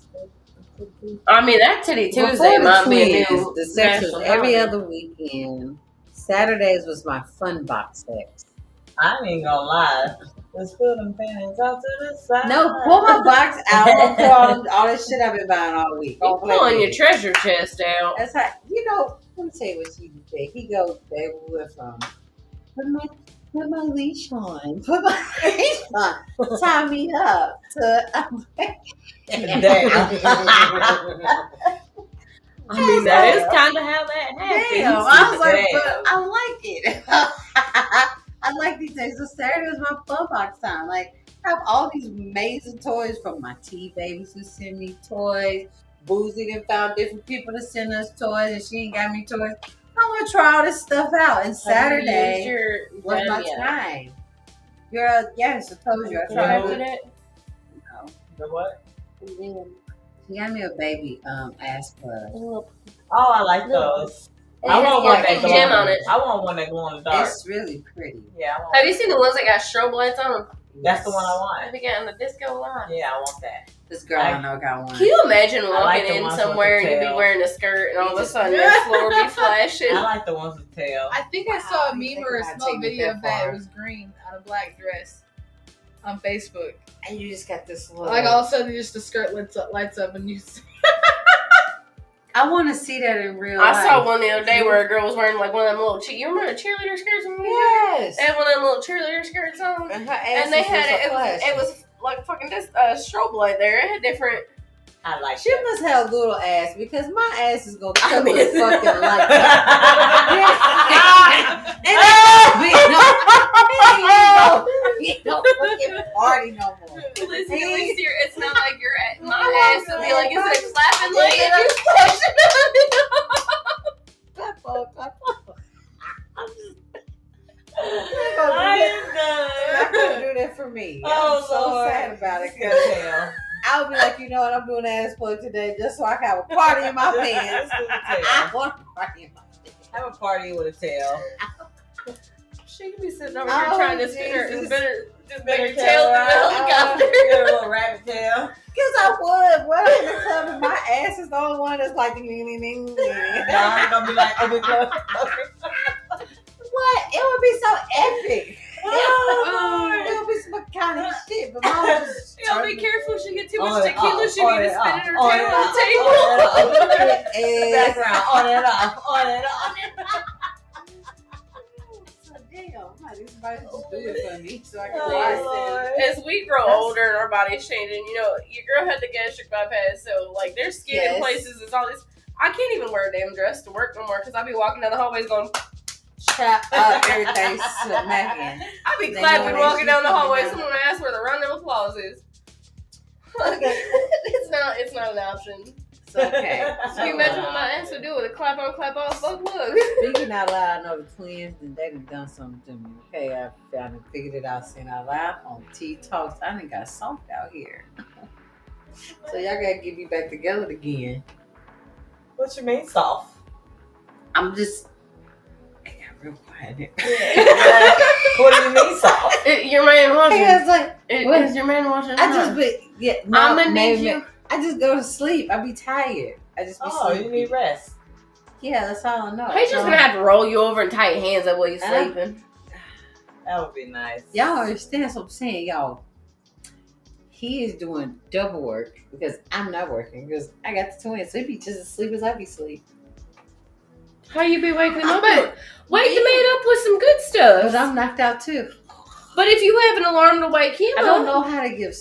I mean, that Titty Before Tuesday the might be a twins, new the sex was national every holiday. other weekend. Saturdays was my fun box sex. I ain't gonna lie. Let's put them panties out to the side. No, pull my box out and put all this shit I've been buying all week. You pulling your treasure chest out. That's how, let me tell you what he did. He goes, baby, we went from, put my leash on, tie me up, to, I mean, that is kind of how that happens. damn. I was like, Damn. but I like it. I like these days. So Saturday was my fun box time. Like, I have all these amazing toys from my tea babies who send me toys. Boozy and found different people to send us toys, and she ain't got me toys. I want to try all this stuff out. And Saturday was my time. Yes, I told you. I tried it. No. The what? She got me a baby ass plug. Oh, I like those. It I has want a one that big glow gem on it. I want one that glow in the dark. It's really pretty. Yeah, I want Have you seen the ones that got strobe lights on them? That's the one I Have want. you gotten the disco light? Yeah, I want that. This girl I know got one. Can you imagine I like walking the in ones with somewhere the and you be tail. wearing a skirt and all of a sudden Yeah. the floor be flashing? I like the ones with tail. I think I Wow, saw a you meme think or a about small taking it video that of that. far. It was green on a black dress on Facebook. And you just got this little. Like all of a sudden, just the skirt lights up, and you. I want to see that in real I life. saw one the other day where a girl was wearing like one of them little. You remember the cheerleader skirts? Yes. They had one of them little cheerleader skirts on, And her ass and they is had just it. a flash. It was like fucking this strobe light there. It had different. I like She must have a little ass because my ass is gonna I cover mean- the fucking light. that. He don't fucking party no more. Listen, Hey. at least it's not like you're at my Oh ass would be my like God. it's a clapping Yeah, light yeah. and you flashing Clap on, clap on. I am Not done. gonna do that for me. Oh, I'm so Lord. sad about it. Good tail. I'll be like, you know what? I'm doing ass plug today just so I can have a party in my pants. Let's do the I tail. want a party in my pants. Have a party with a tail. She could be sitting over Oh, here trying to spin her, Jesus. just spin her Spin tail her through the tail around. helicopter. Get a little rabbit tail. Because I would. Well, in the club, and my ass is the only one that's like, ding, ding, ding, ding, ding. Y'all ain't gonna be like, oh, we close. What? It would be so epic. Oh, It would be some kind of shit. But mom was Y'all be careful. She get too On much it tequila. off, She on be it spinning off, her on tail it on off, the table. background, on it off, on it off. Damn, somebody just do it for me so I can Oh, watch Lord. As we grow older and our body's changing, you know, your girl had the gastric bypass, so like their skin in Yes. places is all this. I can't even wear a damn dress to work no more because I be walking down the hallways going. Chop up everything smacking. I be They know clapping that walking shit down the coming hallway. down. Someone asked where the round of applause is. It's not an option. It's okay. Can you imagine what my ass would do with a clap on, clap off? Fuck, look. Speaking out loud, I know the twins and they done something to me. Okay, I figured it out saying out loud on T Talks. I done got soft out here. So y'all gotta get me back together again. What you mean soft? I'm just I got real quiet. What do you mean soft? Your man I watching. was like, what? Is your man watching? I just no, I'ma need maybe- you. I just go to sleep. I be tired. I just be Oh, sleeping. you need rest. Yeah, that's all I know. He's just gonna have to roll you over and tie your hands up while you're sleeping. That would be nice. Y'all understand what I'm saying, y'all. He is doing double work because I'm not working because I got the twins. So he be just as sleep as I be asleep. How you be waking him up? But wake the man up with some good stuff. Because I'm knocked out too. But if you have an alarm to wake him I up, don't know how to give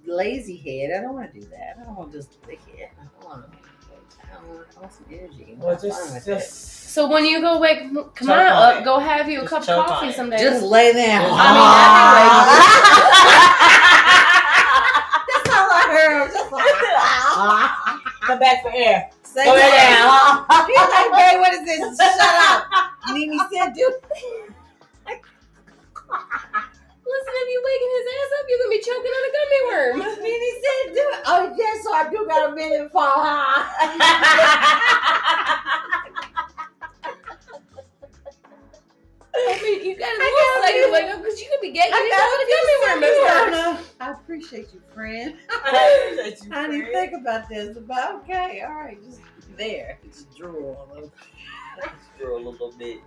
lazy head. I don't want to do that. I don't want to just lick it. I want some energy. Well, I'm fine with that. just. So when you go wake Choke Kamaya on up, it. go have you a Just cup of choke coffee on it. someday. Just lay there. Just- I That's all I heard. Just Come back for air. say Go that. down. He's like, babe, what is this? Shut up. Nene said, dude. Listen, if you waking his ass up, you're gonna be choking on a gummy worm. Nene said, do it. Oh, yes, so I do got a minute for her. I mean, you got a little second to wake up because you could be gagging into a gummy worm at first. I appreciate you, friend. I appreciate you, I didn't even friend. think about this, but okay, all right, just there. Just drool a little. Just drew a little bit.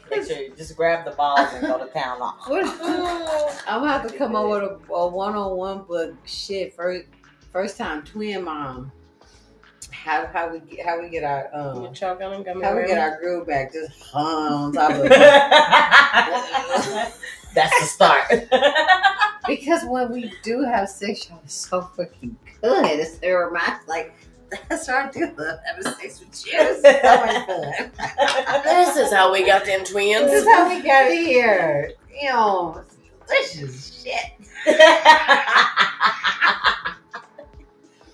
Make sure you just grab the balls and go to town off. I'm gonna have to come up with a one-on-one, but shit, first time twin mom. How we get our You choke on a gummy how we worm. get our groove back? Just on top of it. That's the start. Because when we do have sex, y'all, it's so fucking good. It reminds like that's what I do love having sex with you. It's so much fun. This is how we got them This twins. is how we got here. You know, delicious shit.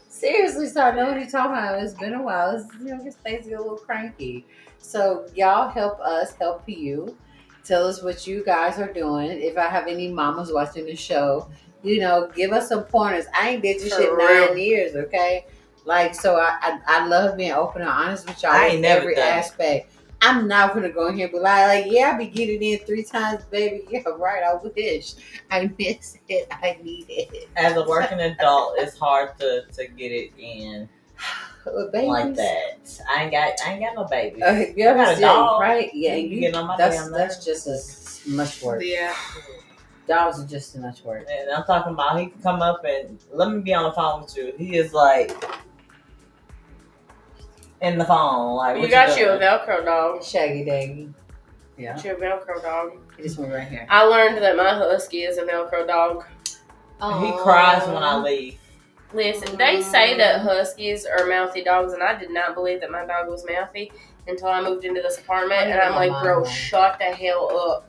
Seriously, so I know what you're talking about. It's been a while. It's, just things get a little cranky. So y'all help us help you. Tell us what you guys are doing. If I have any mamas watching the show, give us some pointers. I ain't did this For shit real. 9 years, okay? Like, so I love being open and honest with y'all I in ain't never every done it. aspect. I'm not gonna go in here and be like, yeah, I be getting in 3 times, baby. Yeah, right. I wish. I miss it. I need it. As a working adult, it's hard to get it in But babies, like that. I ain't got no babies. You ever I got a see- dog. right? Yeah, You get on my that's damn that's nerves. just as much work. Yeah. Dogs are just as much work. And I'm talking about he can come up and let me be on the phone with you. He is like in the phone. Like, You what got you a doing? Velcro dog. Shaggy Daggy. Yeah, Got you a Velcro dog. he just went right here. I learned that my husky is a Velcro dog. He cries when I leave. Listen, they say that huskies are mouthy dogs, and I did not believe that my dog was mouthy until I moved into this apartment, and I'm like, bro, shut the hell up.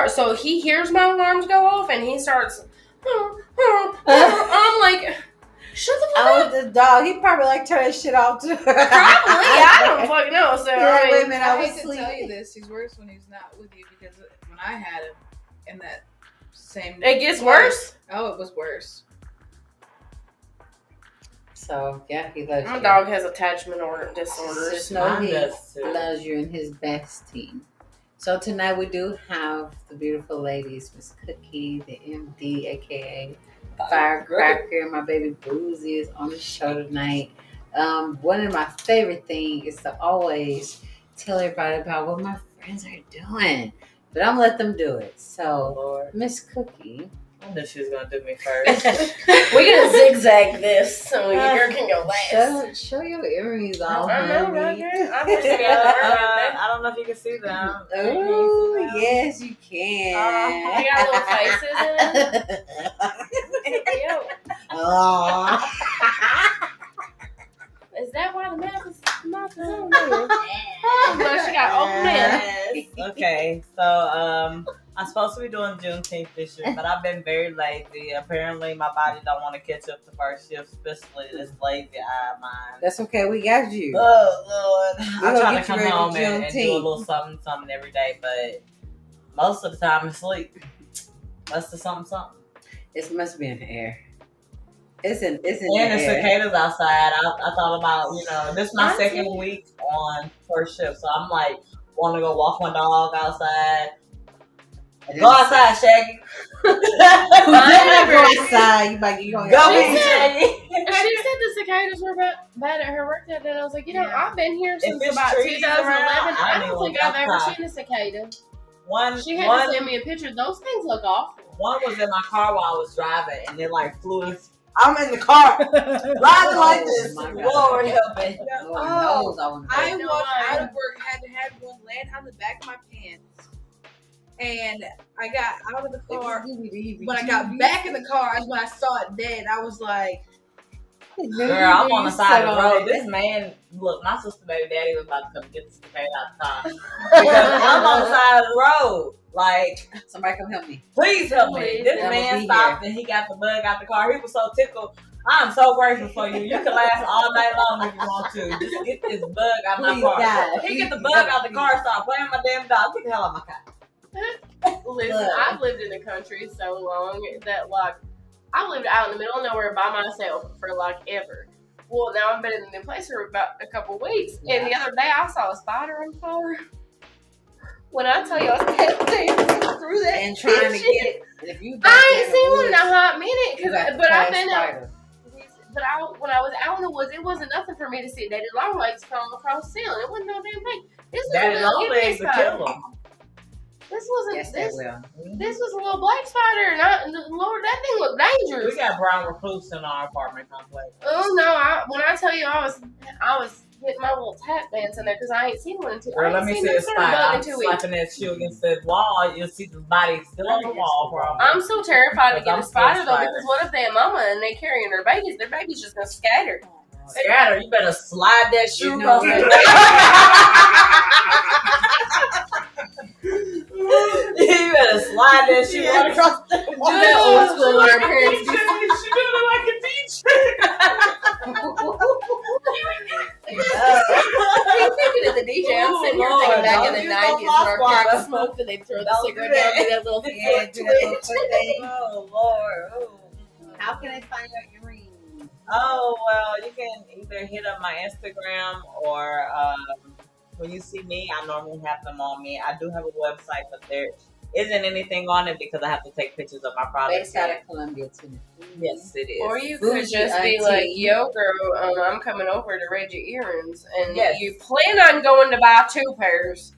So he hears my alarms go off, and he starts, I'm like, shut the fuck up. The dog. He probably like turn that shit off too. Probably, I don't fucking know. So, Yeah, I wait a mean, minute, I I was hate to tell you sleeping. this. He's worse when he's not with you because when I had him in that same. it gets worse. Oh, it was worse. So yeah, he loves My you. dog has attachment disorders. Just know Mine he does too. loves you in his best team. So tonight we do have the beautiful ladies, Miss Cookie, the MD, aka Firecracker. My baby Boozy is on the show tonight. One of my favorite things is to always tell everybody about what my friends are doing, but I'm gonna let them do it. So, Lord. Miss Cookie, I knew she was gonna do me first. We're gonna zigzag this so your can go last. show your earrings off. I know, honey. right? I'm just gonna I I don't know if you can see them. Oh, yes, you can. We got little faces in it. Aw. Is that why the mouth is on there? No, she got open mouth. Okay, so I'm supposed to be doing Juneteenth this year, but I've been very lazy. Apparently, my body don't want to catch up the first shift, especially this lazy eye of mine. That's okay. We got you. Oh Lord, We're I gonna try to get you come ready for home and do a Juneteenth. little something every day, but most of the time it's sleep. Must have something. It must be in the air. It's in And the the air. cicadas outside. I thought about, this is my second week on first shift, so I'm like, want to go walk my dog outside. Go outside, Shaggy. I never go outside. You gonna Go get be Shaggy. And she said the cicadas were bad at her work that day. And I was like, I've been here since it's about trees 2011. around, I I don't don't think even I've ever outside. seen a cicada. One She had to send me a picture. Those things look awful. was in my car while I was driving, and it like flew in. I'm in the car, riding like this. my God. Lord help me. Lord knows I want to I go. walked out of work, had one land on the back of my pants, and I got out of the car. When I got back in the car, that's when I saw it dead. I was like, Girl, I'm on the side of the road. This man, look, my sister baby daddy was about to come get the cicada out the car. Because I'm on the side of the road. Like, Somebody come help me. please help me. Please, This I'ma man be stopped and he got the bug out the car. He was so tickled. I'm so grateful for you. You can last all night long if you want to. Just get this bug out my Please, car. God. He get the bug out the car, start playing my damn dog. Get the hell out of my car. Listen, Look. I've lived in the country so long that like I lived out in the middle of nowhere by myself for like ever. Well, now I've been in the new place for about a couple weeks, and the other day I saw a spider on the floor. When I tell you I was dancing through that And trying to shit. get it. If you I ain't seen one in a hot minute, but I've been up. spider. But when I was out in the woods, it wasn't nothing for me to see. Daddy long legs come across the ceiling. It wasn't no damn thing. This was Daddy a little long itty legs to spider. kill him. This wasn't Yes, they this. will. This was a little black spider, and Lord, that thing looked dangerous. We got brown recluse in our apartment complex. Oh no! When I tell you, I was getting my little tap dance in there because I ain't seen one in two. Girl, I let ain't me seen see no a spider spot. bug I'm in 2 weeks. slapping that shoe against the wall. You'll see the body still on the wall, bro. I'm so terrified to get I'm a spider scared though spider. because what if they a mama and they carrying their babies? Their baby's just gonna scatter. Scatter, you better slide that shoe You know across what? You better slide that shoe right across the Do that old school our parents do. She did it like a teacher. I'm thinking of the DJ. I'm sitting here Ooh, thinking back Lord, in the don't 90s use no where floss people water. smoked and they'd throw the Don't cigarette do down that. to that little Yeah, do that little foot thing. Oh Lord. Ooh. How can I find your earrings? Oh well, you can either hit up my Instagram or when you see me, I normally have them on me. I do have a website, but there isn't anything on it because I have to take pictures of my products. Based out of Columbia, too. Yes, it is. Or you could Bougie just be auntie. like, yo, girl, I'm coming over to raid your earrings. And Yes. you plan on going to buy 2 pairs.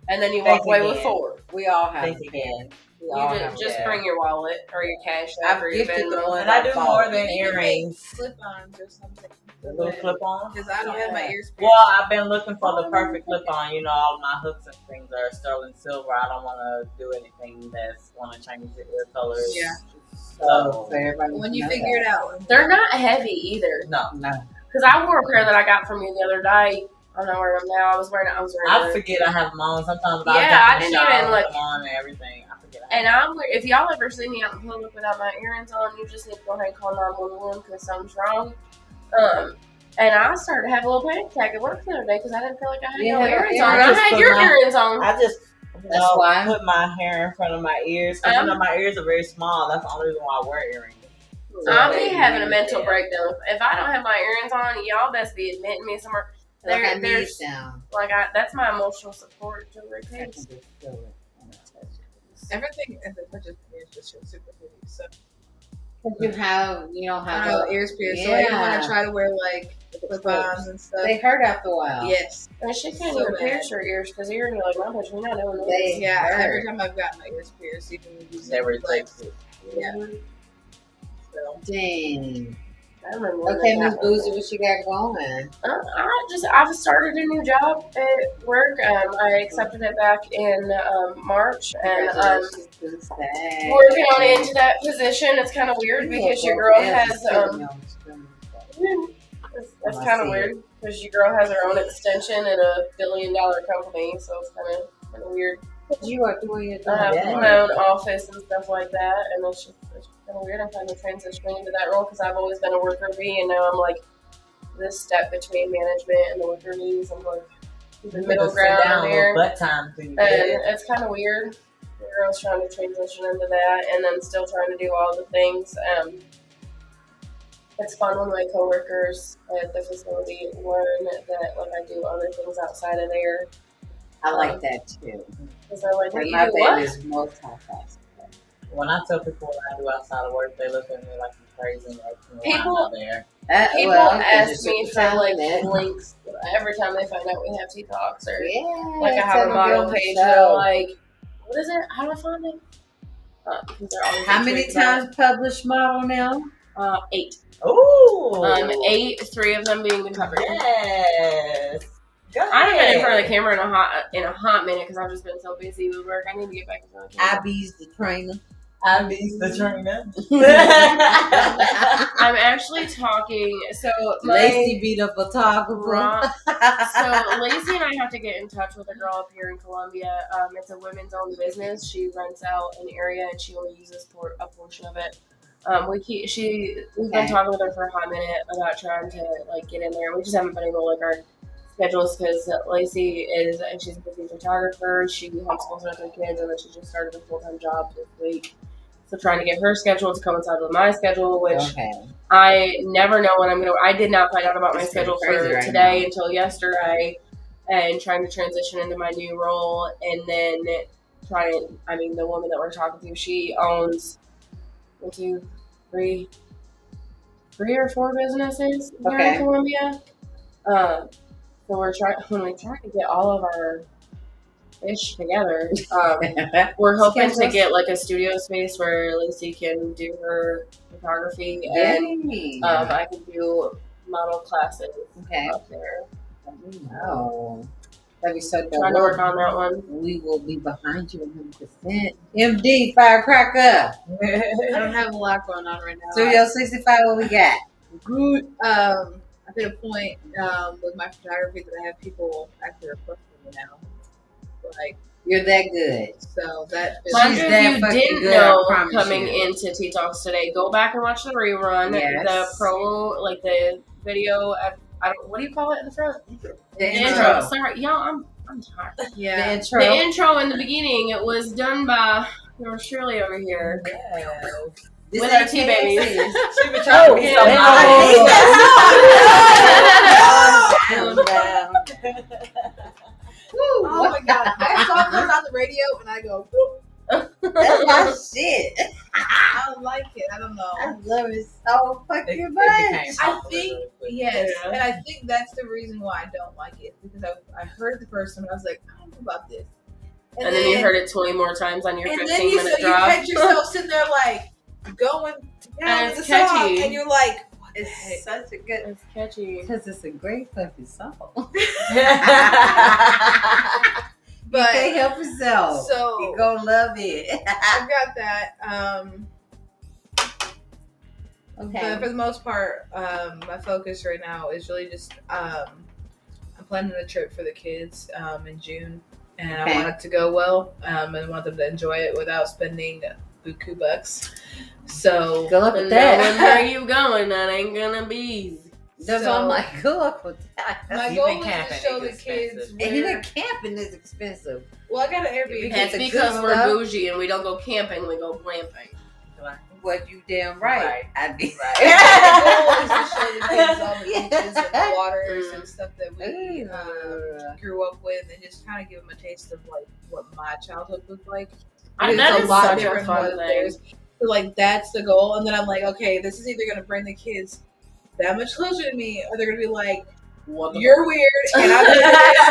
And then you walk Think away with again. 4. We all have Think them. again. We You all just, have just them. bring your wallet or your cash I've app or your gifted the Venmo. one. And I do Bought. more than earrings. slip-ons or something. The little clip on. Because I don't have my ears. Well, I've been looking for the perfect clip on. You know, all my hooks and things are sterling silver. I don't want to do anything that's want to change the ear colors. Yeah. So, everybody When you knows figure it out. They're not heavy either. no. that. No. Because I wore a pair that I got from you the other day. I don't know where I'm now. I was wearing I forget I have them on. Sometimes Yeah, I I jump in didn't the shower even, with like- them on and everything. I forget. And if y'all ever see me out in public without my earrings on, you just need to go ahead and call 911 because something's wrong. And I started to have a little panic attack at work the other day because I didn't feel like I had You no had no earrings earrings. on. I I just had put your my- earrings on. I just That's why. put my hair in front of my ears because you know my ears are very small. That's the only reason why I wear earrings. I'll be having a mental breakdown. If I don't have my earrings on, y'all best be admitting me somewhere. Like I need there's them. like that's my emotional support to I can kids. just feel it when I touch it. Everything as it touches me is just super pretty. So You don't I have don't know, ears pierced. So even when I try to wear like clip-ons and stuff, They hurt after a while. yes, And she can't So even bad. pierce her ears because you're gonna be like, "Mom, but you're not doing They this." yeah. hurt. Every time I've gotten my ears pierced, even using They like, reject it. yeah. Mhm. So Dang. I remember. When Okay, they Miss got Boozy, what you got going? I've started a new job at work. I accepted it back in March, and I'm Congratulations, working on into that position. It's kind of weird because your girl has it's kind of weird because your girl has her own extension in a billion-dollar company, so it's kind of weird. You are doing your I have job. my own office and stuff like that, and it's kind of weird. I'm kind of transitioning into that role because I've always been a worker bee, and now I'm like this step between management and the worker bees. I'm like the middle ground there, Butt time for you. and it's kind of weird. The girl's trying to transition into that, and then still trying to do all the things. It's fun when my coworkers at the facility learn that like I do other things outside of there. I like that too. Because they're like, "What And you my do? baby What?" is multifaceted. When I tell people what I do outside of work, they look at me like I'm crazy. Like, People- I'm not there. People because ask you're me super for like talented. links every time they find out we have T-Talks or Yeah, like I have a model page. They're like, "What is it? How do I find it?" Because they're always How many intrigued about times published model now? it. 8. Ooh. 8. 3 of them being the cover. Yes. Go I haven't been in ahead. front of the camera in a hot minute because I've just been so busy with work. I need to get back in front of the camera. IB's the trainer. I beat the trainer. I'm actually talking. So Lacey be the photographer. So Lacey and I have to get in touch with a girl up here in Columbia. It's a women's owned business. She rents out an area and she only uses a portion of it. We've been talking with her for a hot minute about trying to like get in there. We just haven't been able to like our schedules because Lacey she's a busy photographer. She homeschools with her kids and then she just started a full-time job this week. So trying to get her schedule to coincide with my schedule, which I never know when I'm going to. I did not find out about my schedule for today until yesterday, and trying to transition into my new role, and then the woman that we're talking to, she owns 1, 2, 3 or 4 businesses here in Columbia. So we're trying to get all of our ish together. We're hoping to get like a studio space where Lacey can do her photography and I can do model classes up there. Oh, that'd be so dope. Trying to work on that one. We will be behind you 100%. MD Firecracker. I don't have a lot going on right now. Studio 65, what we got? Good. I've hit a point with my photography that I have people actually requesting me now. Like, you're that good. So that is. Mind you, if you didn't know coming you. into Tea Talks today, go back and watch the rerun. Yes. The video. What do you call it in the front? The intro. Sorry, y'all. I'm tired. Yeah. The intro. The intro in the beginning. It was done by yours Shirley over here. Yes. With our tea babies. She been trying to be so Oh my god! That song comes on the radio and I go. That's my shit. I don't like it. I don't know. I love it so fucking much. I think yes, and I think that's the reason why I don't like it because I heard the first time and I was like, I don't know about this, and then you heard it 20 more times on your 15-minute you drive. catch yourself sitting there like going down with the song, and you're like, it's such a good. It's catchy because it's a great fucking song. But you can't help yourself. So you're gonna love it. I've got that. Okay. But for the most part, my focus right now is really just I'm planning a trip for the kids in June, and I want it to go well, and I want them to enjoy it without spending buku bucks. So good luck with that. Where you going? That ain't gonna be easy. So I'm like, good luck with that. My goal is to show the kids. And even camping is expensive. Well, I got an Airbnb. It's because we're bougie and we don't go camping, we go glamping. What you damn right. I did. The goal is to show the kids all the beaches and the waters and stuff that we grew up with, and just kind of give them a taste of like what my childhood was like. That It's is a lot such a different fun from what thing. theirs. So like that's the goal, and then I'm like, okay, this is either gonna bring the kids that much closer to me, or they're gonna be like, you're weird, and I'm doing this,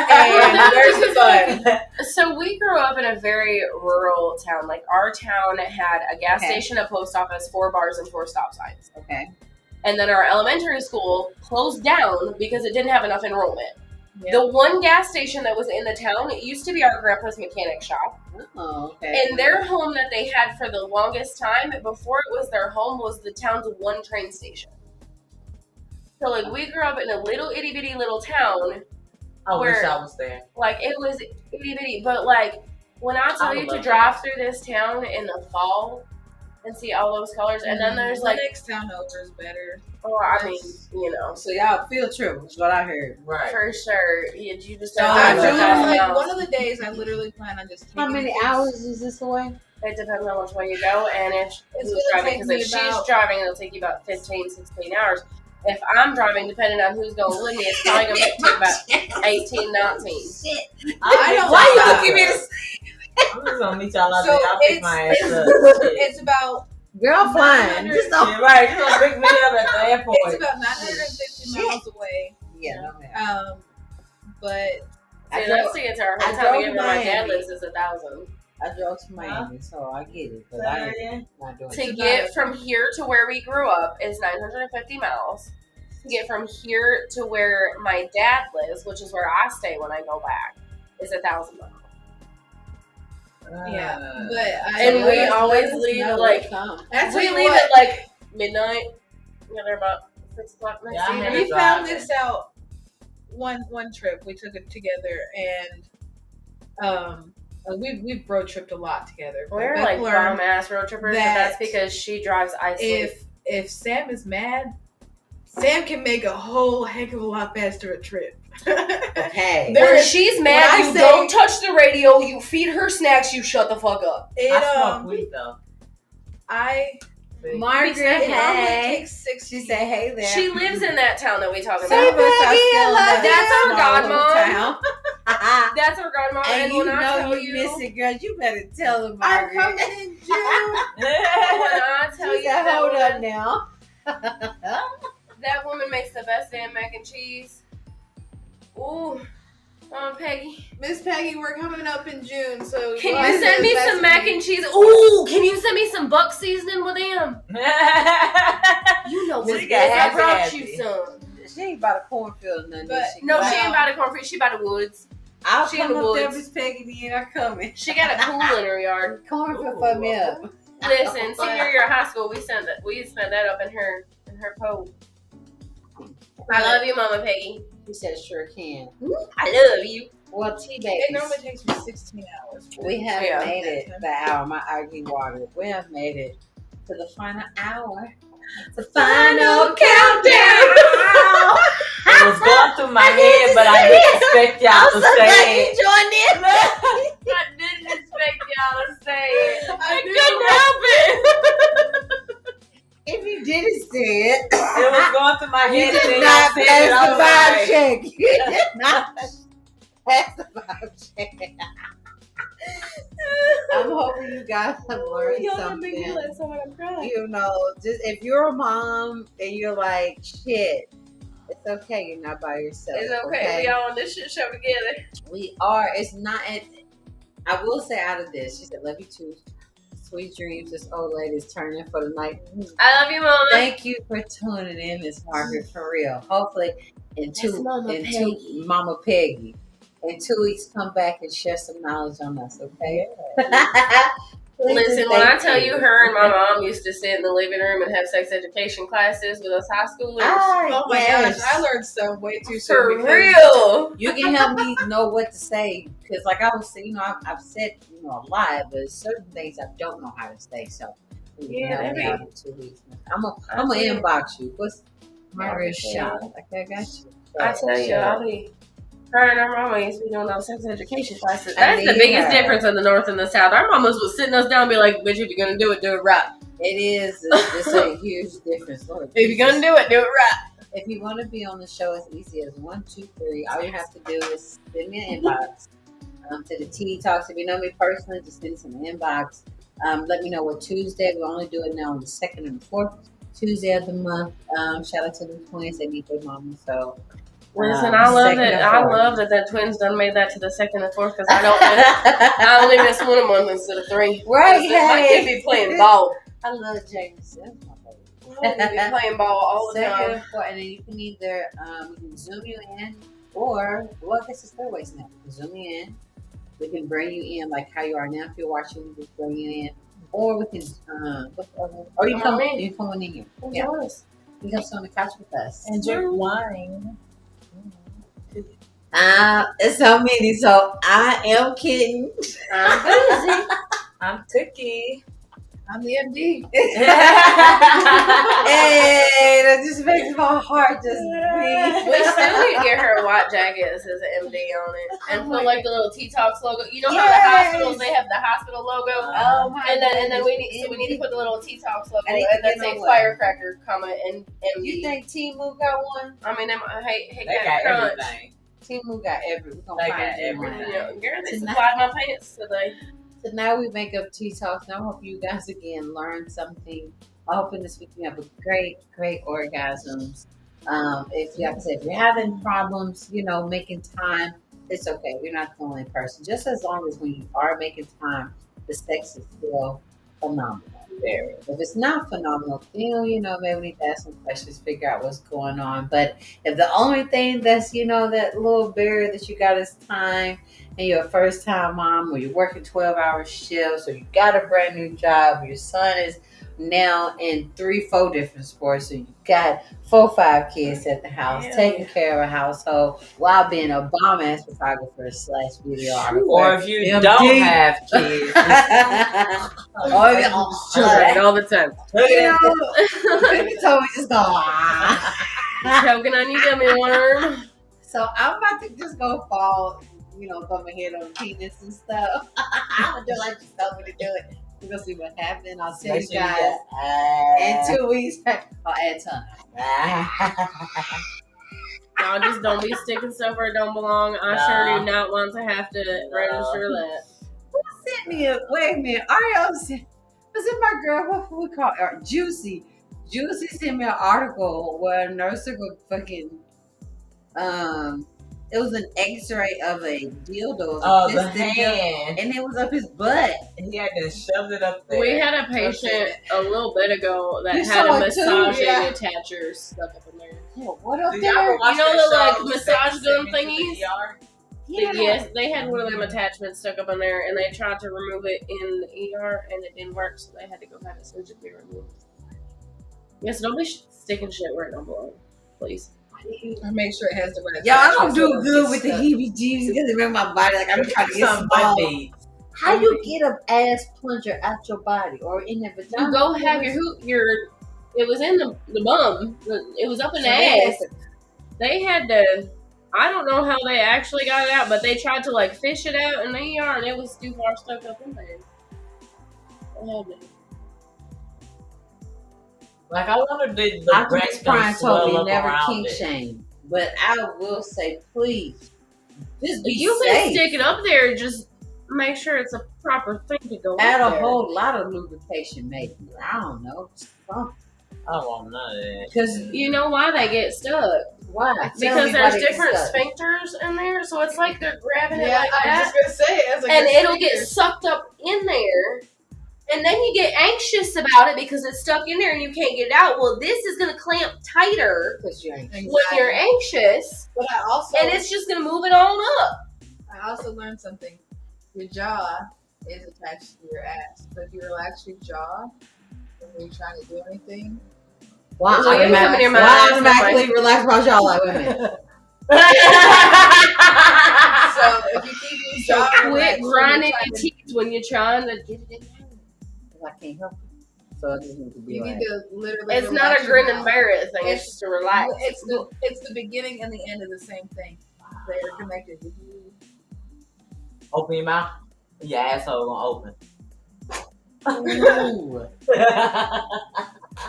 and where's the fun? So we grew up in a very rural town. Like our town had a gas station, a post office, 4 bars, and 4 stop signs. Okay. And then our elementary school closed down because it didn't have enough enrollment. Yeah. The one gas station that was in the town, it used to be our grandpa's mechanic shop. Oh, okay. And their home that they had for the longest time, before it was their home, was the town's one train station. So, like, we grew up in a little itty-bitty little town. I wish I was there. Like, it was itty-bitty. But, like, when I tell you to drive through this town in the fall and see all those colors, and then there's, like... The next town over is better. Oh, I mean, you know. So y'all field trip is what I heard. Right. For sure. You just So I don't really know. like one of the days I literally plan on just taking How many kids. hours is this away? It depends on which way you go, and if It's who's gonna driving. take Because if me she's about- driving, it'll take you about 15, 16 hours. If I'm driving, depending on who's going with me, it's probably going to take about 18, 19. Shit. I don't Why like you looking at me? I'm just gonna meet y'all out So there. I'll pick my ass up. It's about Girl flying. 900 Just don't. Yeah, right, you gonna pick me up at the airport. it's about 950 miles away. Yeah, no, man. But I See, drove- let's see, it's our I hometown drove again to where my dad Miami. lives is 1,000. I drove to Miami, so I get it. But I ain't not doing To it. get from here to where we grew up is 950 miles. To get from here to where my dad lives, which is where I stay when I go back, is 1,000 miles. yeah, but And we let us always leave know like what come. that's we what leave at like midnight. Yeah, they're about 6 o'clock next Yeah, I evening. hate we it. found this out one trip. We took it together, and we've road tripped a lot together. But We're Beth like learned bomb ass road trippers, but that that's because she drives ice. if Sam is mad, Sam can make a whole heck of a lot faster a trip. Okay. There When is- she's when mad, I you say- don't touch the radio, you feed her snacks, you shut the fuck up. It I smoke weed though. Margaret, it normally hey. takes 6. She said, hey there. She lives in that town that we talk Some about. of us are still in that That's our small little godmom. town. That's her grandma, And and you when I know tell you you, miss it, girl. You better tell her, I'm Margaret. coming in June. when I tell She you said, that hold up woman, now. that woman makes the best damn mac and cheese. Ooh, Peggy, Miss Peggy, we're coming up in June, so can you'll you have send to me message some mac and cheese? Ooh, can you send me some buck seasoning with them? You know She what? got I happy, brought happy. you some. She ain't by the cornfield or nothing. But- No, Wow. she ain't by the cornfield. She by the woods. I'll she in come the up there, woods. Miss Peggy, then I'm coming. She got a pool in her yard. Cornfield for me up. Listen, senior year of high school, we spent that up in her pool. I love you, Mama Peggy. He said, sure can. I love you. Well, tea It babies. normally takes me 16 hours. We haven't Yeah. made it the hour. My IV water. We have made it to the final hour. The final countdown. It was going through my head, but I didn't expect y'all to say it. I didn't expect y'all to say it. I couldn't help it. If you didn't say it, It was going through my you head, and did then not I said it. I pass the was vibe like, check. You did not pass the vibe check. I'm hoping you guys have learned something. You know, just if you're a mom and you're like, shit, it's okay. You're not by yourself. It's okay. We all on this shit show together. We are. It's not. I will say out of this, she said, "Love you too. Sweet dreams." This old lady's turning for the night. I love you, Mama. Thank you for tuning in, Miss Margaret, for real. Hopefully, Mama Peggy. In 2 weeks, come back and share some knowledge on us, okay? Listen, when I tell you, her and my mom used to sit in the living room and have sex education classes with us high schoolers. Oh my yes. gosh, I learned stuff way too soon. For because real. You can help me know what to say because, like I was saying, I've said a lot, but certain things I don't know how to say. So, Yeah, help me out in 2 weeks. I'm gonna inbox you. What's Margaret Shaw? Okay, I got you. I tell you, Her and our mama used to be doing those sex education classes. I That's the need biggest her. difference in the North and the South. Our mamas was sitting us down and be like, bitch, if you're gonna do it right. It is. It's a huge difference. Lord If you're gonna do it right. If you want to be on the show as easy as 1, 2, 3, all you have to do is send me an inbox to the Tea Talks. If you know me personally, just send us an inbox. Let me know what Tuesday. We only do it now on the 2nd and the 4th Tuesday of the month. Shout out to the twins. They need their mama. So listen, I love that twins done made that to the 2nd and 4th because I only miss one a month instead of 3. Right, My kid be playing ball. I love James. My kid be playing ball all the Second time. and 4th, and then you can either we can Zoom you in, or I guess it's 3 ways now. We can Zoom you in. We can bring you in like how you are now. If you're watching, we just bring you in, or we can or you come in. You come on in here. Yeah, you come sit on the couch with us and drink wine. It's so many. So I am kidding. I'm busy. I'm Tookie. I'm the MD. Hey, that just makes my heart just beat. We still need to get her a white jacket that says MD on it, and put like the little Tea Talks logo. You know how the hospitals they have the hospital logo. Oh my! And then we need to put the little Tea Talks logo, And and then say firecracker, and MD. You think Timu got one? I mean, hey, They got everything. Timu got everything. We're They gonna got find you one. everything. Girl, they supplied my pants today. So now we make up Tea Talks. And I hope you guys again learn something. I hope in this week you have a great orgasms. If you have to say if you're having problems, making time, it's okay. You're not the only person. Just as long as when you are making time, the sex is still phenomenal. Very. If it's not phenomenal, maybe we need to ask some questions, figure out what's going on. But if the only thing that's, that little barrier that you got is time, and you're a first time mom, or you're working 12-hour shifts, or you got a brand new job, or your son is now in 3-4 different sports, so you got 4-5 kids at the house, taking care of a household while being a bomb ass photographer / videographer. Or if you don't have kids. All the time. Baby told me just go. Choking on your gummy worm. So I'm about to just go fall, throw my head on the penis and stuff. I'm gonna do like you told me to do it. We're gonna see what happens. I'll see you guys in 2 weeks. I'll add time. Y'all just don't be sticking stuff where it don't belong. I sure do not want to have to register that. Who sent me wait a minute. Ariel sent, was it my girl? What we call her? Juicy. Juicy sent me an article where a nurse would fucking it was an X-ray of a dildo. The hand. And it was up his butt. He had to shove it up there. We had a patient a little bit ago that You had saw a it too? massaging Yeah. attacher stuck up in there. What up Do there? y'all ever watch You know that the, like, show, massage Sex gun Sent Me to thingies? the ER? Yes, they had one of them attachments stuck up in there, and they tried to remove it in the ER, and it didn't work, so they had to go have it surgically removed. Yes, don't be sticking shit where it don't belong, please. Or make sure it has the right. Yo, I don't attachment so do it good gets with the stuck. heebie-jeebies because it makes my body like I'm trying to get Some small. butt beads. How you get an ass plunger out your body or in the vagina? You go have your it was in the bum. It was up in the ass. They had to, I don't know how they actually got it out, but they tried to like fish it out in the ER and it was too far stuck up in there. They had to. Like I wonder did the I breast just Brian swell told me up never around kink it? shame, but I will say please, just be You safe. can stick it up there, just make sure it's a proper thing to go Add up a there. whole lot of lubrication, maybe. I don't know. Something. I don't want none of that. Because You know why they get stuck? why? Tell Because me there's why they different get stuck. sphincters in there, so it's like they're grabbing it Yeah, like I'm that, just gonna say it. As a and good it'll get speaker. sucked up in there. And then you get anxious about it because it's stuck in there and you can't get it out. Well, this is going to clamp tighter Because you ain't. when you're anxious, But I also and it's just going to move it on up. I also learned something. Your jaw is attached to your ass, but if you relax your jaw when you're trying to do anything, Why So you come in your mind, why it's automatically relax my jaw like women? so if you keep your So jaw quit relaxed when grinding you're your trying teeth when you're trying to get it in. I can't help it. So I just need to be you like. need to literally. It's relax not a your grin and mouth. bear it thing. It's just to relax. It's the beginning and the end of the same thing. They are connected. Open your mouth. Your asshole gonna open. Ooh.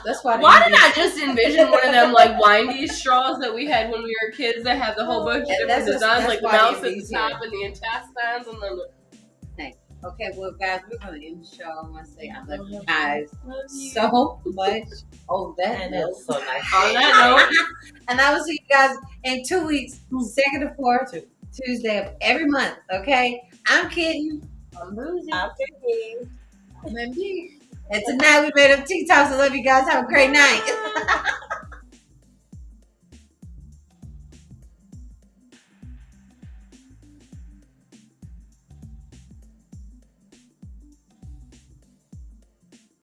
That's why. Why did I just envision one of them like windy straws that we had when we were kids that had the whole bunch of And different that's designs, like the why mouse at Envy's the top here. and the intestines and then Okay, well, guys, we're gonna end the show. I want to say I love you guys so much. Oh, that And note. it's so nice. on that note, And I will see you guys in 2 weeks, second to fourth Tuesday of every month. Okay, I'm kidding. I'm losing. I'm thinking. And then And tonight we made up TikToks. I love you guys. Have a great night.